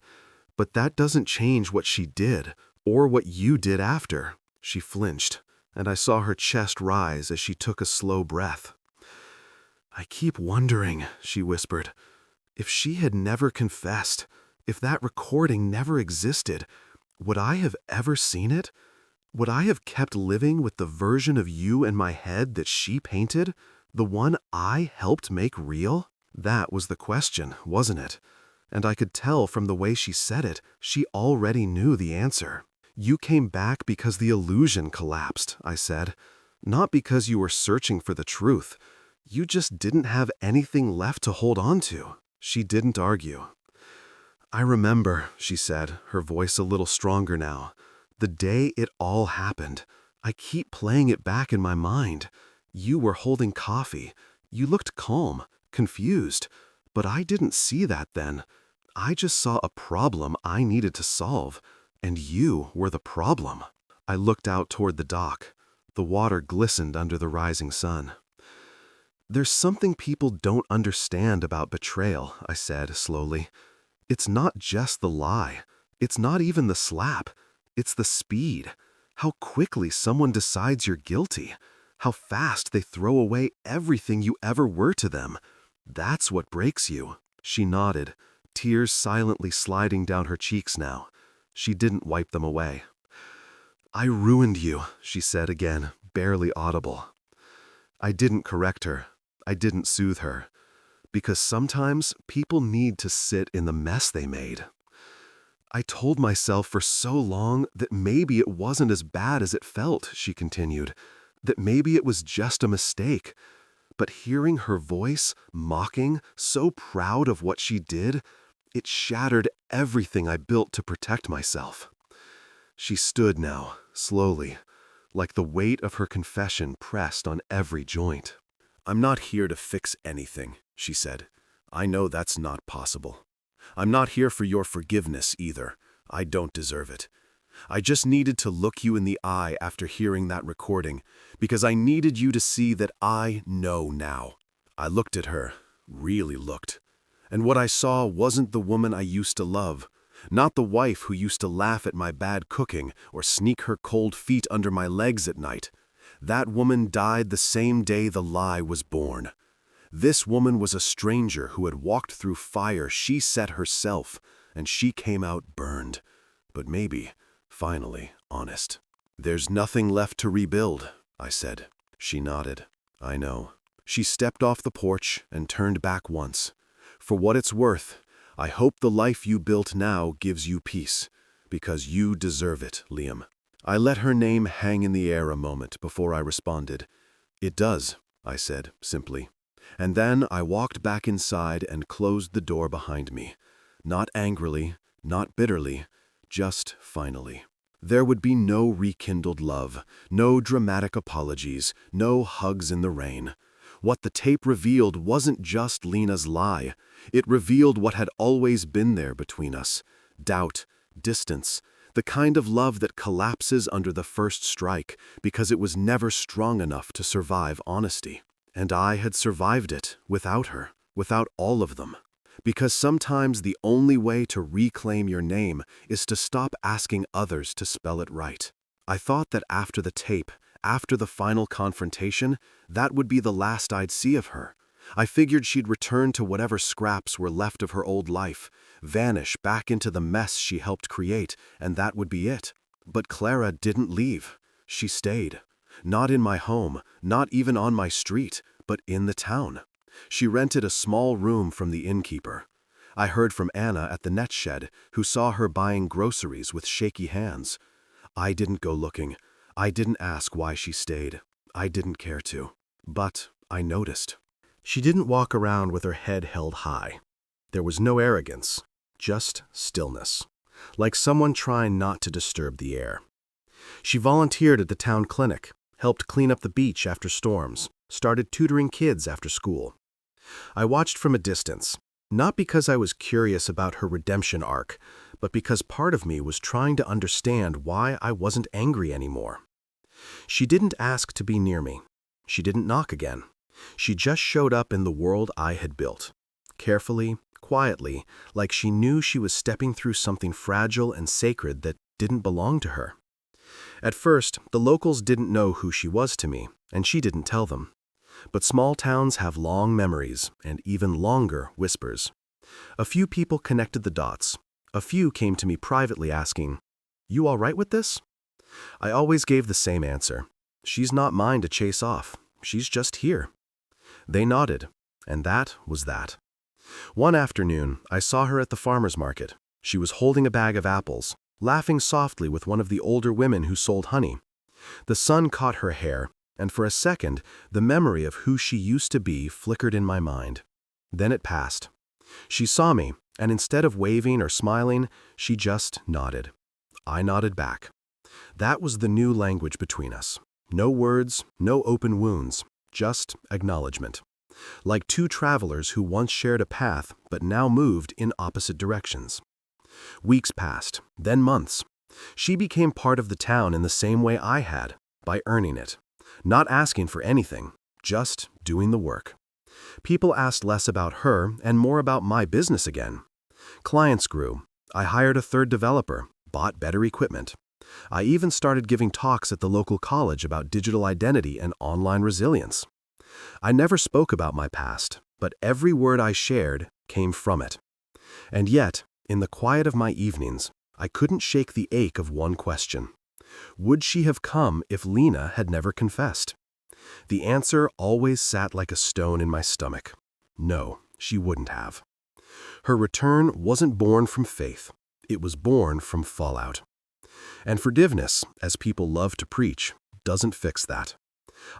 "But that doesn't change what she did, or what you did after." She flinched, and I saw her chest rise as she took a slow breath. "I keep wondering," she whispered, "if she had never confessed, if that recording never existed, would I have ever seen it? Would I have kept living with the version of you in my head that she painted, the one I helped make real?" That was the question, wasn't it? And I could tell from the way she said it, she already knew the answer. "You came back because the illusion collapsed," I said. "Not because you were searching for the truth. You just didn't have anything left to hold on to." She didn't argue. "I remember," she said, her voice a little stronger now. "The day it all happened. I keep playing it back in my mind. You were holding coffee. You looked calm, confused. But I didn't see that then. I just saw a problem I needed to solve. And you were the problem." I looked out toward the dock. The water glistened under the rising sun. "There's something people don't understand about betrayal," I said slowly. "It's not just the lie. It's not even the slap. It's the speed. How quickly someone decides you're guilty. How fast they throw away everything you ever were to them. That's what breaks you." She nodded, tears silently sliding down her cheeks now. She didn't wipe them away. "I ruined you," she said again, barely audible. I didn't correct her. I didn't soothe her. Because sometimes people need to sit in the mess they made. "I told myself for so long that maybe it wasn't as bad as it felt," she continued. "That maybe it was just a mistake. But hearing her voice, mocking, so proud of what she did, it shattered everything I built to protect myself." She stood now, slowly, like the weight of her confession pressed on every joint. "I'm not here to fix anything," she said. "I know that's not possible. I'm not here for your forgiveness either. I don't deserve it. I just needed to look you in the eye after hearing that recording, because I needed you to see that I know now." I looked at her, really looked. And what I saw wasn't the woman I used to love, not the wife who used to laugh at my bad cooking or sneak her cold feet under my legs at night. That woman died the same day the lie was born. This woman was a stranger who had walked through fire she set herself, and she came out burned. But maybe, finally, honest. "There's nothing left to rebuild," I said. She nodded. I know. She stepped off the porch and turned back once. For what it's worth, I hope the life you built now gives you peace, because you deserve it, Liam. I let her name hang in the air a moment before I responded. It does, I said, simply. And then I walked back inside and closed the door behind me. Not angrily, not bitterly, just finally. There would be no rekindled love, no dramatic apologies, no hugs in the rain. What the tape revealed wasn't just Lena's lie. It revealed what had always been there between us. Doubt, distance, the kind of love that collapses under the first strike because it was never strong enough to survive honesty. And I had survived it without her, without all of them. Because sometimes the only way to reclaim your name is to stop asking others to spell it right. I thought that after the tape, after the final confrontation, that would be the last I'd see of her. I figured she'd return to whatever scraps were left of her old life, vanish back into the mess she helped create, and that would be it. But Clara didn't leave. She stayed. Not in my home, not even on my street, but in the town. She rented a small room from the innkeeper. I heard from Anna at the net shed, who saw her buying groceries with shaky hands. I didn't go looking. I didn't ask why she stayed. I didn't care to. But I noticed. She didn't walk around with her head held high. There was no arrogance, just stillness, like someone trying not to disturb the air. She volunteered at the town clinic, helped clean up the beach after storms, started tutoring kids after school. I watched from a distance, not because I was curious about her redemption arc, but because part of me was trying to understand why I wasn't angry anymore. She didn't ask to be near me. She didn't knock again. She just showed up in the world I had built. Carefully, quietly, like she knew she was stepping through something fragile and sacred that didn't belong to her. At first, the locals didn't know who she was to me, and she didn't tell them. But small towns have long memories and even longer whispers. A few people connected the dots. A few came to me privately asking, "You all right with this?" I always gave the same answer. She's not mine to chase off. She's just here. They nodded, and that was that. One afternoon, I saw her at the farmer's market. She was holding a bag of apples, laughing softly with one of the older women who sold honey. The sun caught her hair, and for a second, the memory of who she used to be flickered in my mind. Then it passed. She saw me, and instead of waving or smiling, she just nodded. I nodded back. That was the new language between us. No words, no open wounds, just acknowledgement. Like two travelers who once shared a path but now moved in opposite directions. Weeks passed, then months. She became part of the town in the same way I had, by earning it. Not asking for anything, just doing the work. People asked less about her and more about my business again. Clients grew. I hired a third developer, bought better equipment. I even started giving talks at the local college about digital identity and online resilience. I never spoke about my past, but every word I shared came from it. And yet, in the quiet of my evenings, I couldn't shake the ache of one question. Would she have come if Lena had never confessed? The answer always sat like a stone in my stomach. No, she wouldn't have. Her return wasn't born from faith. It was born from fallout. And forgiveness, as people love to preach, doesn't fix that.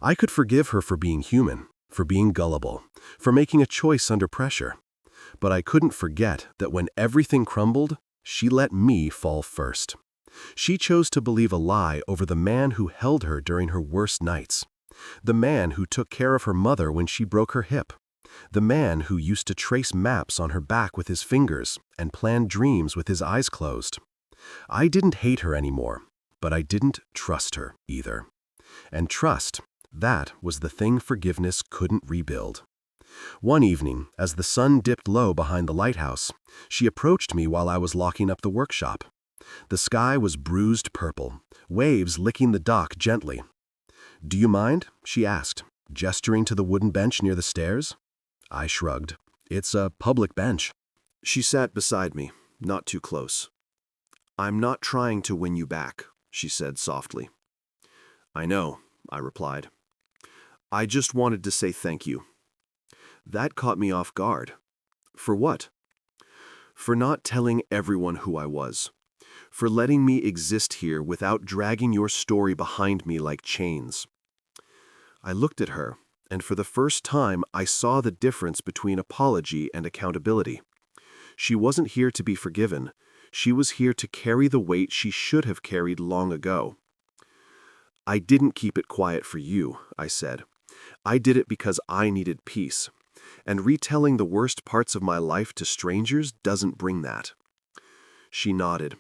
I could forgive her for being human, for being gullible, for making a choice under pressure. But I couldn't forget that when everything crumbled, she let me fall first. She chose to believe a lie over the man who held her during her worst nights. The man who took care of her mother when she broke her hip. The man who used to trace maps on her back with his fingers and plan dreams with his eyes closed. I didn't hate her anymore, but I didn't trust her either. And trust, that was the thing forgiveness couldn't rebuild. One evening, as the sun dipped low behind the lighthouse, she approached me while I was locking up the workshop. The sky was bruised purple, waves licking the dock gently. "Do you mind?" she asked, gesturing to the wooden bench near the stairs. I shrugged. "It's a public bench." She sat beside me, not too close. "I'm not trying to win you back," she said softly. "I know," I replied. I just wanted to say thank you. That caught me off guard. For what? For not telling everyone who I was. For letting me exist here without dragging your story behind me like chains. I looked at her, and for the first time I saw the difference between apology and accountability. She wasn't here to be forgiven. She was here to carry the weight she should have carried long ago. I didn't keep it quiet for you, I said. I did it because I needed peace. And retelling the worst parts of my life to strangers doesn't bring that. She nodded.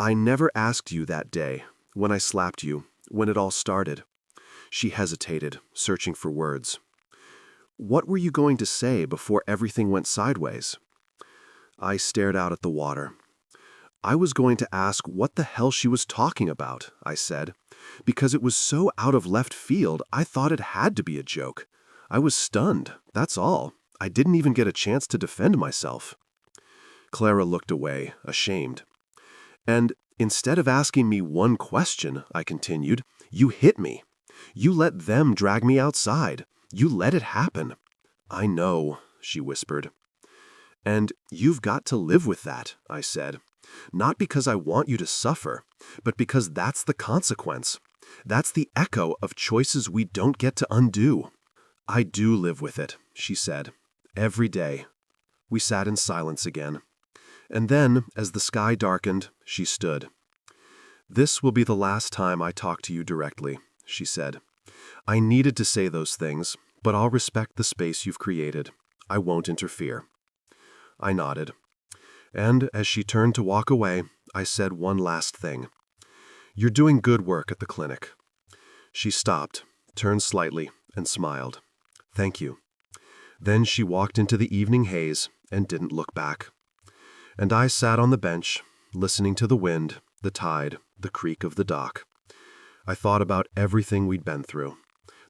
I never asked you that day, when I slapped you, when it all started. She hesitated, searching for words. What were you going to say before everything went sideways? I stared out at the water. I was going to ask what the hell she was talking about, I said, because it was so out of left field I thought it had to be a joke. I was stunned, that's all. I didn't even get a chance to defend myself. Clara looked away, ashamed. And instead of asking me one question, I continued, you hit me. You let them drag me outside. You let it happen. I know, she whispered. And you've got to live with that, I said. Not because I want you to suffer, but because that's the consequence. That's the echo of choices we don't get to undo. I do live with it, she said. Every day. We sat in silence again. And then, as the sky darkened, she stood. This will be the last time I talk to you directly, she said. I needed to say those things, but I'll respect the space you've created. I won't interfere. I nodded. And as she turned to walk away, I said one last thing. You're doing good work at the clinic. She stopped, turned slightly, and smiled. Thank you. Then she walked into the evening haze and didn't look back. And I sat on the bench, listening to the wind, the tide, the creak of the dock. I thought about everything we'd been through.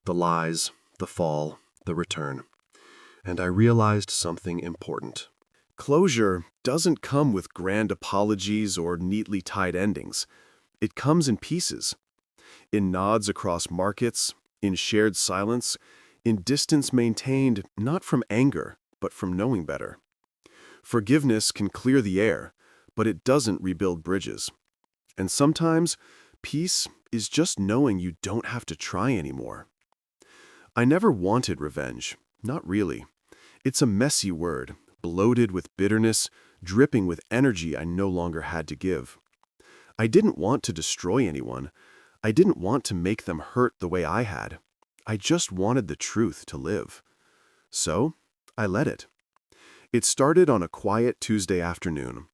The lies, the fall, the return. And I realized something important. Closure doesn't come with grand apologies or neatly tied endings. It comes in pieces. In nods across markets, in shared silence, in distance maintained not from anger, but from knowing better. Forgiveness can clear the air, but it doesn't rebuild bridges. And sometimes, peace is just knowing you don't have to try anymore. I never wanted revenge, not really. It's a messy word, bloated with bitterness, dripping with energy I no longer had to give. I didn't want to destroy anyone. I didn't want to make them hurt the way I had. I just wanted the truth to live. So, I let it. It started on a quiet Tuesday afternoon.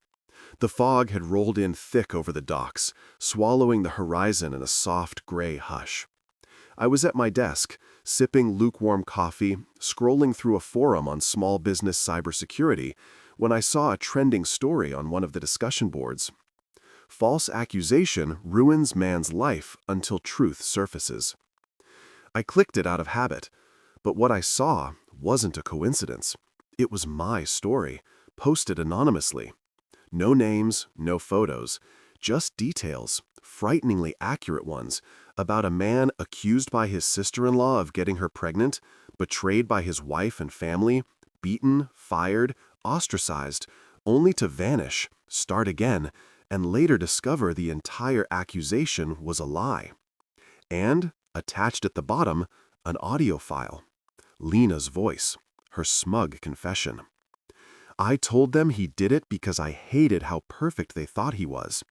The fog had rolled in thick over the docks, swallowing the horizon in a soft gray hush. I was at my desk, sipping lukewarm coffee, scrolling through a forum on small business cybersecurity, when I saw a trending story on one of the discussion boards. False accusation ruins man's life until truth surfaces. I clicked it out of habit, but what I saw wasn't a coincidence. It was my story, posted anonymously. No names, no photos, just details, frighteningly accurate ones, about a man accused by his sister-in-law of getting her pregnant, betrayed by his wife and family, beaten, fired, ostracized, only to vanish, start again, and later discover the entire accusation was a lie. And, attached at the bottom, an audio file. Lena's voice, her smug confession. I told them he did it because I hated how perfect they thought he was.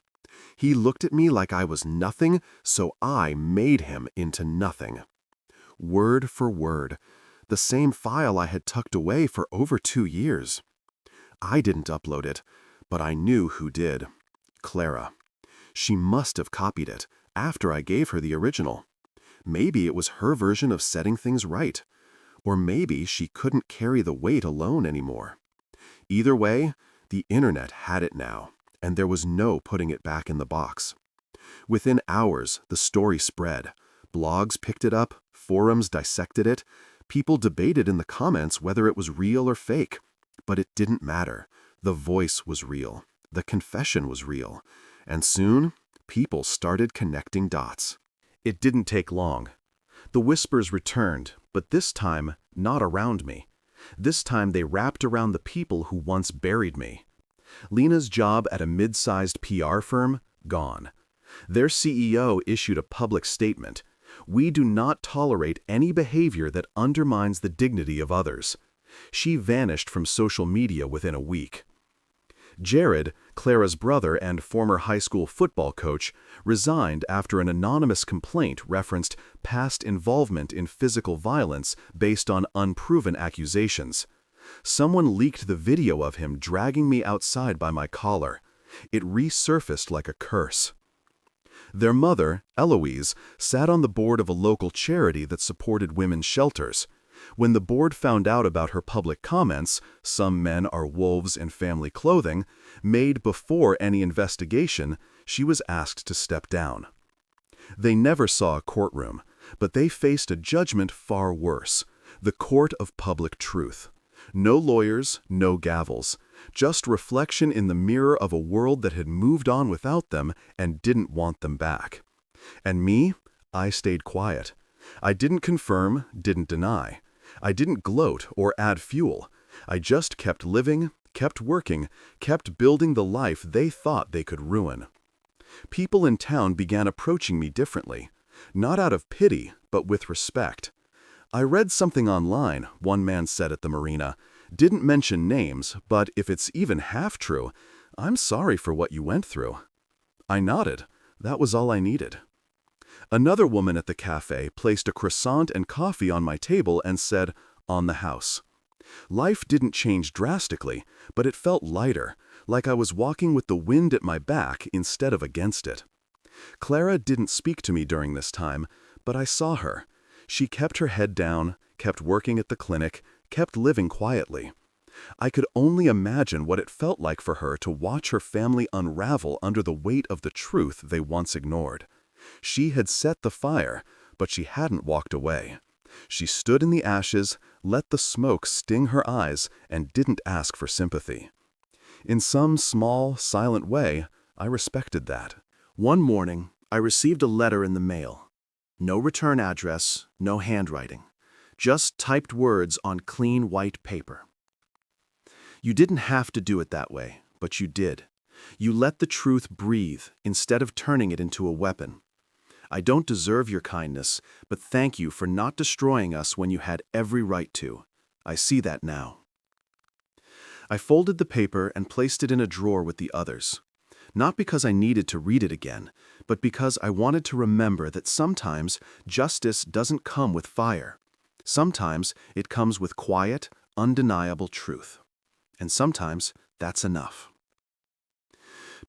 He looked at me like I was nothing, so I made him into nothing. Word for word, the same file I had tucked away for over 2 years. I didn't upload it, but I knew who did. Clara. She must have copied it after I gave her the original. Maybe it was her version of setting things right. Or maybe she couldn't carry the weight alone anymore. Either way, the internet had it now, and there was no putting it back in the box. Within hours, the story spread. Blogs picked it up, forums dissected it, people debated in the comments whether it was real or fake. But it didn't matter. The voice was real. The confession was real. And soon, people started connecting dots. It didn't take long. The whispers returned, but this time not around me. This time they wrapped around the people who once buried me. Lena's job at a mid-sized PR firm, gone. Their CEO issued a public statement. We do not tolerate any behavior that undermines the dignity of others. She vanished from social media within a week. Jared, Clara's brother and former high school football coach, resigned after an anonymous complaint referenced past involvement in physical violence based on unproven accusations. Someone leaked the video of him dragging me outside by my collar. It resurfaced like a curse. Their mother, Eloise, sat on the board of a local charity that supported women's shelters. When the board found out about her public comments, "Some men are wolves in family clothing," made before any investigation, she was asked to step down. They never saw a courtroom, but they faced a judgment far worse, the court of public truth. No lawyers, no gavels, just reflection in the mirror of a world that had moved on without them and didn't want them back. And me, I stayed quiet. I didn't confirm, didn't deny. I didn't gloat or add fuel. I just kept living, kept working, kept building the life they thought they could ruin. People in town began approaching me differently, not out of pity, but with respect. I read something online, one man said at the marina. Didn't mention names, but if it's even half true, I'm sorry for what you went through. I nodded. That was all I needed. Another woman at the cafe placed a croissant and coffee on my table and said, "On the house." Life didn't change drastically, but it felt lighter, like I was walking with the wind at my back instead of against it. Clara didn't speak to me during this time, but I saw her. She kept her head down, kept working at the clinic, kept living quietly. I could only imagine what it felt like for her to watch her family unravel under the weight of the truth they once ignored. She had set the fire, but she hadn't walked away. She stood in the ashes, let the smoke sting her eyes, and didn't ask for sympathy. In some small, silent way, I respected that. One morning, I received a letter in the mail. No return address, no handwriting. Just typed words on clean white paper. You didn't have to do it that way, but you did. You let the truth breathe instead of turning it into a weapon. I don't deserve your kindness, but thank you for not destroying us when you had every right to. I see that now. I folded the paper and placed it in a drawer with the others. Not because I needed to read it again, but because I wanted to remember that sometimes justice doesn't come with fire. Sometimes it comes with quiet, undeniable truth. And sometimes that's enough.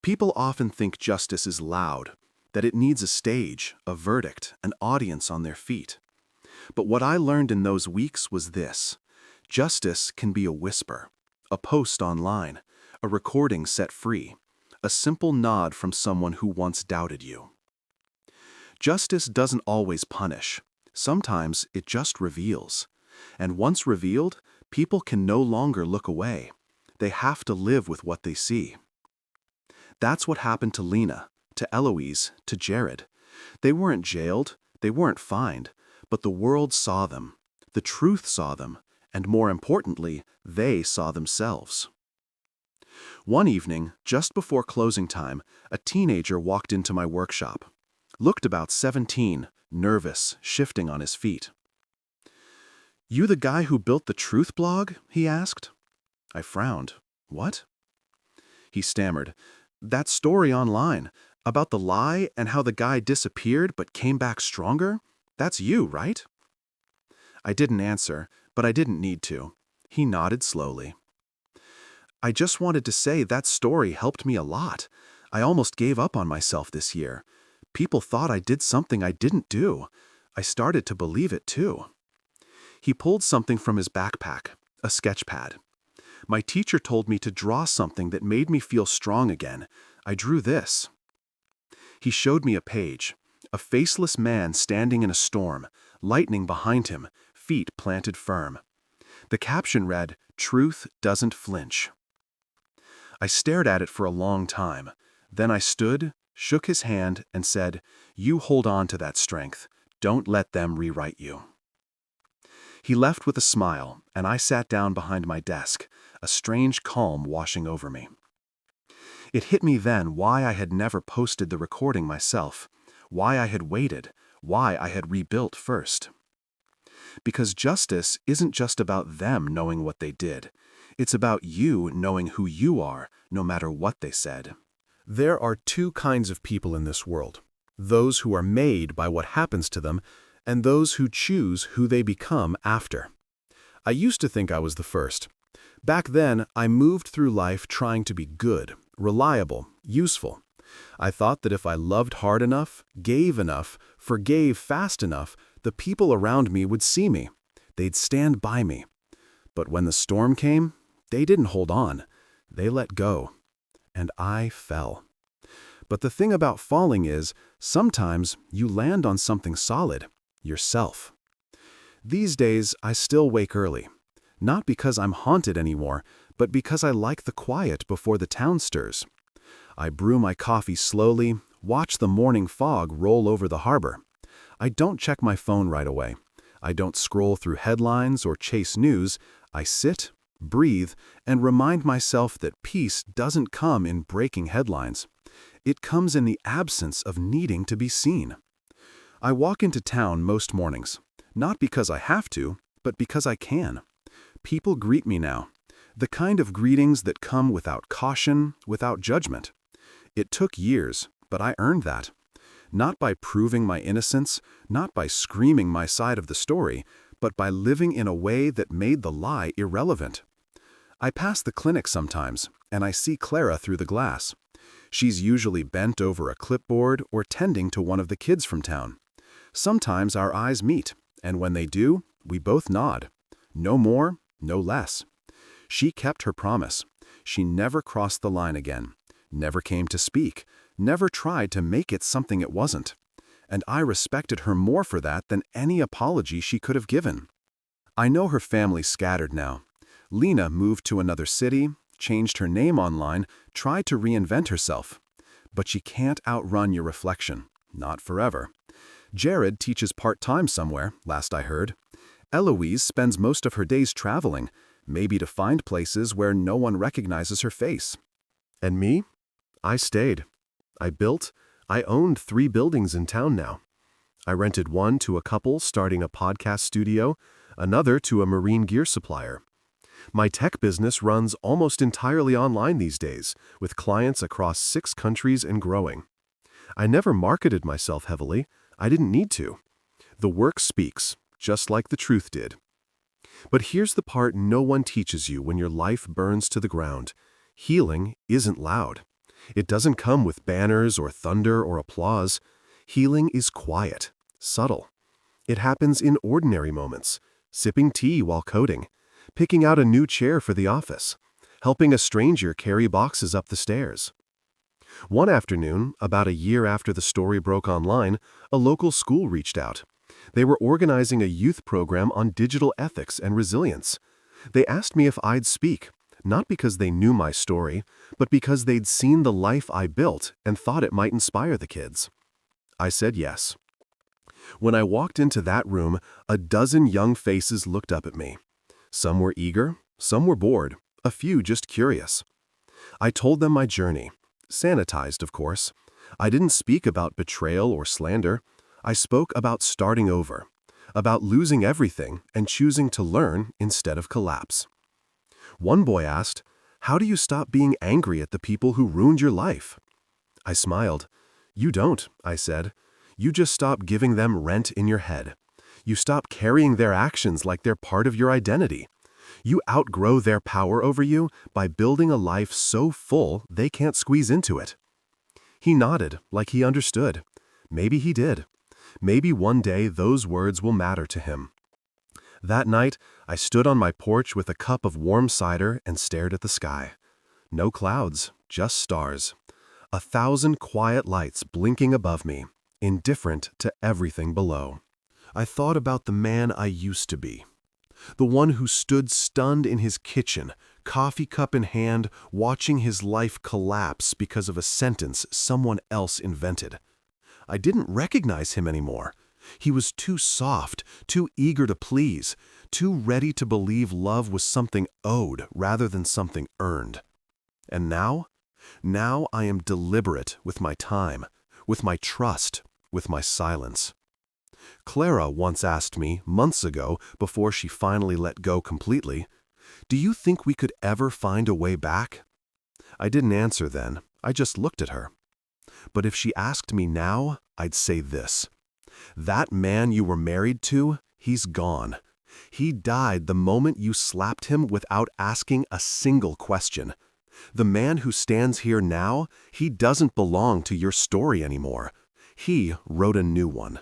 People often think justice is loud, that it needs a stage, a verdict, an audience on their feet. But what I learned in those weeks was this: justice can be a whisper, a post online, a recording set free, a simple nod from someone who once doubted you. Justice doesn't always punish. Sometimes it just reveals. And once revealed, people can no longer look away. They have to live with what they see. That's what happened to Lena, to Eloise, to Jared. They weren't jailed, they weren't fined, but the world saw them. The truth saw them, and more importantly, they saw themselves. One evening, just before closing time, a teenager walked into my workshop. Looked about 17, nervous, shifting on his feet. "You the guy who built the Truth blog?" he asked. I frowned. "What?" He stammered. "That story online, about the lie and how the guy disappeared but came back stronger? That's you, right?" I didn't answer, but I didn't need to. He nodded slowly. "I just wanted to say that story helped me a lot. I almost gave up on myself this year. People thought I did something I didn't do. I started to believe it too." He pulled something from his backpack, a sketch pad. "My teacher told me to draw something that made me feel strong again. I drew this." He showed me a page, a faceless man standing in a storm, lightning behind him, feet planted firm. The caption read, "Truth doesn't flinch." I stared at it for a long time. Then I stood, shook his hand, and said, "You hold on to that strength. Don't let them rewrite you." He left with a smile, and I sat down behind my desk, a strange calm washing over me. It hit me then why I had never posted the recording myself, why I had waited, why I had rebuilt first. Because justice isn't just about them knowing what they did. It's about you knowing who you are, no matter what they said. There are two kinds of people in this world: those who are made by what happens to them, and those who choose who they become after. I used to think I was the first. Back then, I moved through life trying to be good, reliable, useful. I thought that if I loved hard enough, gave enough, forgave fast enough, the people around me would see me. They'd stand by me. But when the storm came, they didn't hold on. They let go. And I fell. But the thing about falling is, sometimes you land on something solid, yourself. These days, I still wake early. Not because I'm haunted anymore, but because I like the quiet before the town stirs. I brew my coffee slowly, watch the morning fog roll over the harbor. I don't check my phone right away. I don't scroll through headlines or chase news. I sit, breathe, and remind myself that peace doesn't come in breaking headlines. It comes in the absence of needing to be seen. I walk into town most mornings, not because I have to, but because I can. People greet me now, the kind of greetings that come without caution, without judgment. It took years, but I earned that. Not by proving my innocence, not by screaming my side of the story, but by living in a way that made the lie irrelevant. I pass the clinic sometimes, and I see Clara through the glass. She's usually bent over a clipboard or tending to one of the kids from town. Sometimes our eyes meet, and when they do, we both nod. No more, no less. She kept her promise. She never crossed the line again, never came to speak, never tried to make it something it wasn't. And I respected her more for that than any apology she could have given. I know her family's scattered now. Lena moved to another city, changed her name online, tried to reinvent herself. But she can't outrun your reflection, not forever. Jared teaches part-time somewhere, last I heard. Eloise spends most of her days traveling, maybe to find places where no one recognizes her face. And me? I stayed. I built. I owned 3 buildings in town now. I rented one to a couple starting a podcast studio, another to a marine gear supplier. My tech business runs almost entirely online these days, with clients across 6 countries and growing. I never marketed myself heavily. I didn't need to. The work speaks, just like the truth did. But here's the part no one teaches you when your life burns to the ground. Healing isn't loud. It doesn't come with banners or thunder or applause. Healing is quiet, subtle. It happens in ordinary moments, sipping tea while coding, picking out a new chair for the office, helping a stranger carry boxes up the stairs. One afternoon, about a year after the story broke online, a local school reached out. They were organizing a youth program on digital ethics and resilience. They asked me if I'd speak, not because they knew my story, but because they'd seen the life I built and thought it might inspire the kids. I said yes. When I walked into that room, a dozen young faces looked up at me. Some were eager, some were bored, a few just curious. I told them my journey, sanitized, of course. I didn't speak about betrayal or slander. I spoke about starting over, about losing everything and choosing to learn instead of collapse. One boy asked, "How do you stop being angry at the people who ruined your life?" I smiled. "You don't," I said. "You just stop giving them rent in your head. You stop carrying their actions like they're part of your identity. You outgrow their power over you by building a life so full they can't squeeze into it." He nodded like he understood. Maybe he did. Maybe one day those words will matter to him. That night, I stood on my porch with a cup of warm cider and stared at the sky. No clouds, just stars. 1,000 quiet lights blinking above me, indifferent to everything below. I thought about the man I used to be. The one who stood stunned in his kitchen, coffee cup in hand, watching his life collapse because of a sentence someone else invented. I didn't recognize him anymore. He was too soft, too eager to please, too ready to believe love was something owed rather than something earned. And now? Now I am deliberate with my time, with my trust, with my silence. Clara once asked me, months ago, before she finally let go completely, "Do you think we could ever find a way back?" I didn't answer then, I just looked at her. But if she asked me now, I'd say this: that man you were married to, he's gone. He died the moment you slapped him without asking a single question. The man who stands here now, he doesn't belong to your story anymore. He wrote a new one.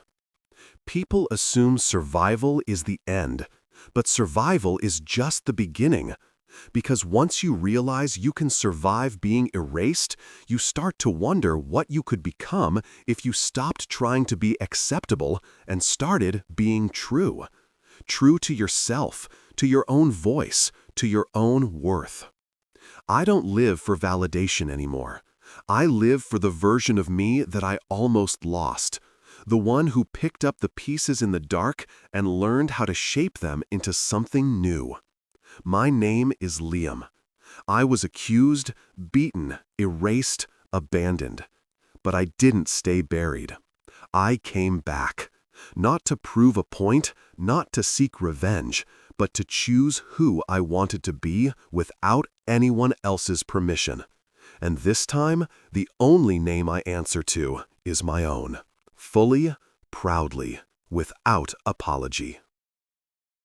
People assume survival is the end, but survival is just the beginning. Because once you realize you can survive being erased, you start to wonder what you could become if you stopped trying to be acceptable and started being true. True to yourself, to your own voice, to your own worth. I don't live for validation anymore. I live for the version of me that I almost lost. The one who picked up the pieces in the dark and learned how to shape them into something new. My name is Liam. I was accused, beaten, erased, abandoned. But I didn't stay buried. I came back. Not to prove a point, not to seek revenge, but to choose who I wanted to be without anyone else's permission. And this time, the only name I answer to is my own. Fully, proudly, without apology.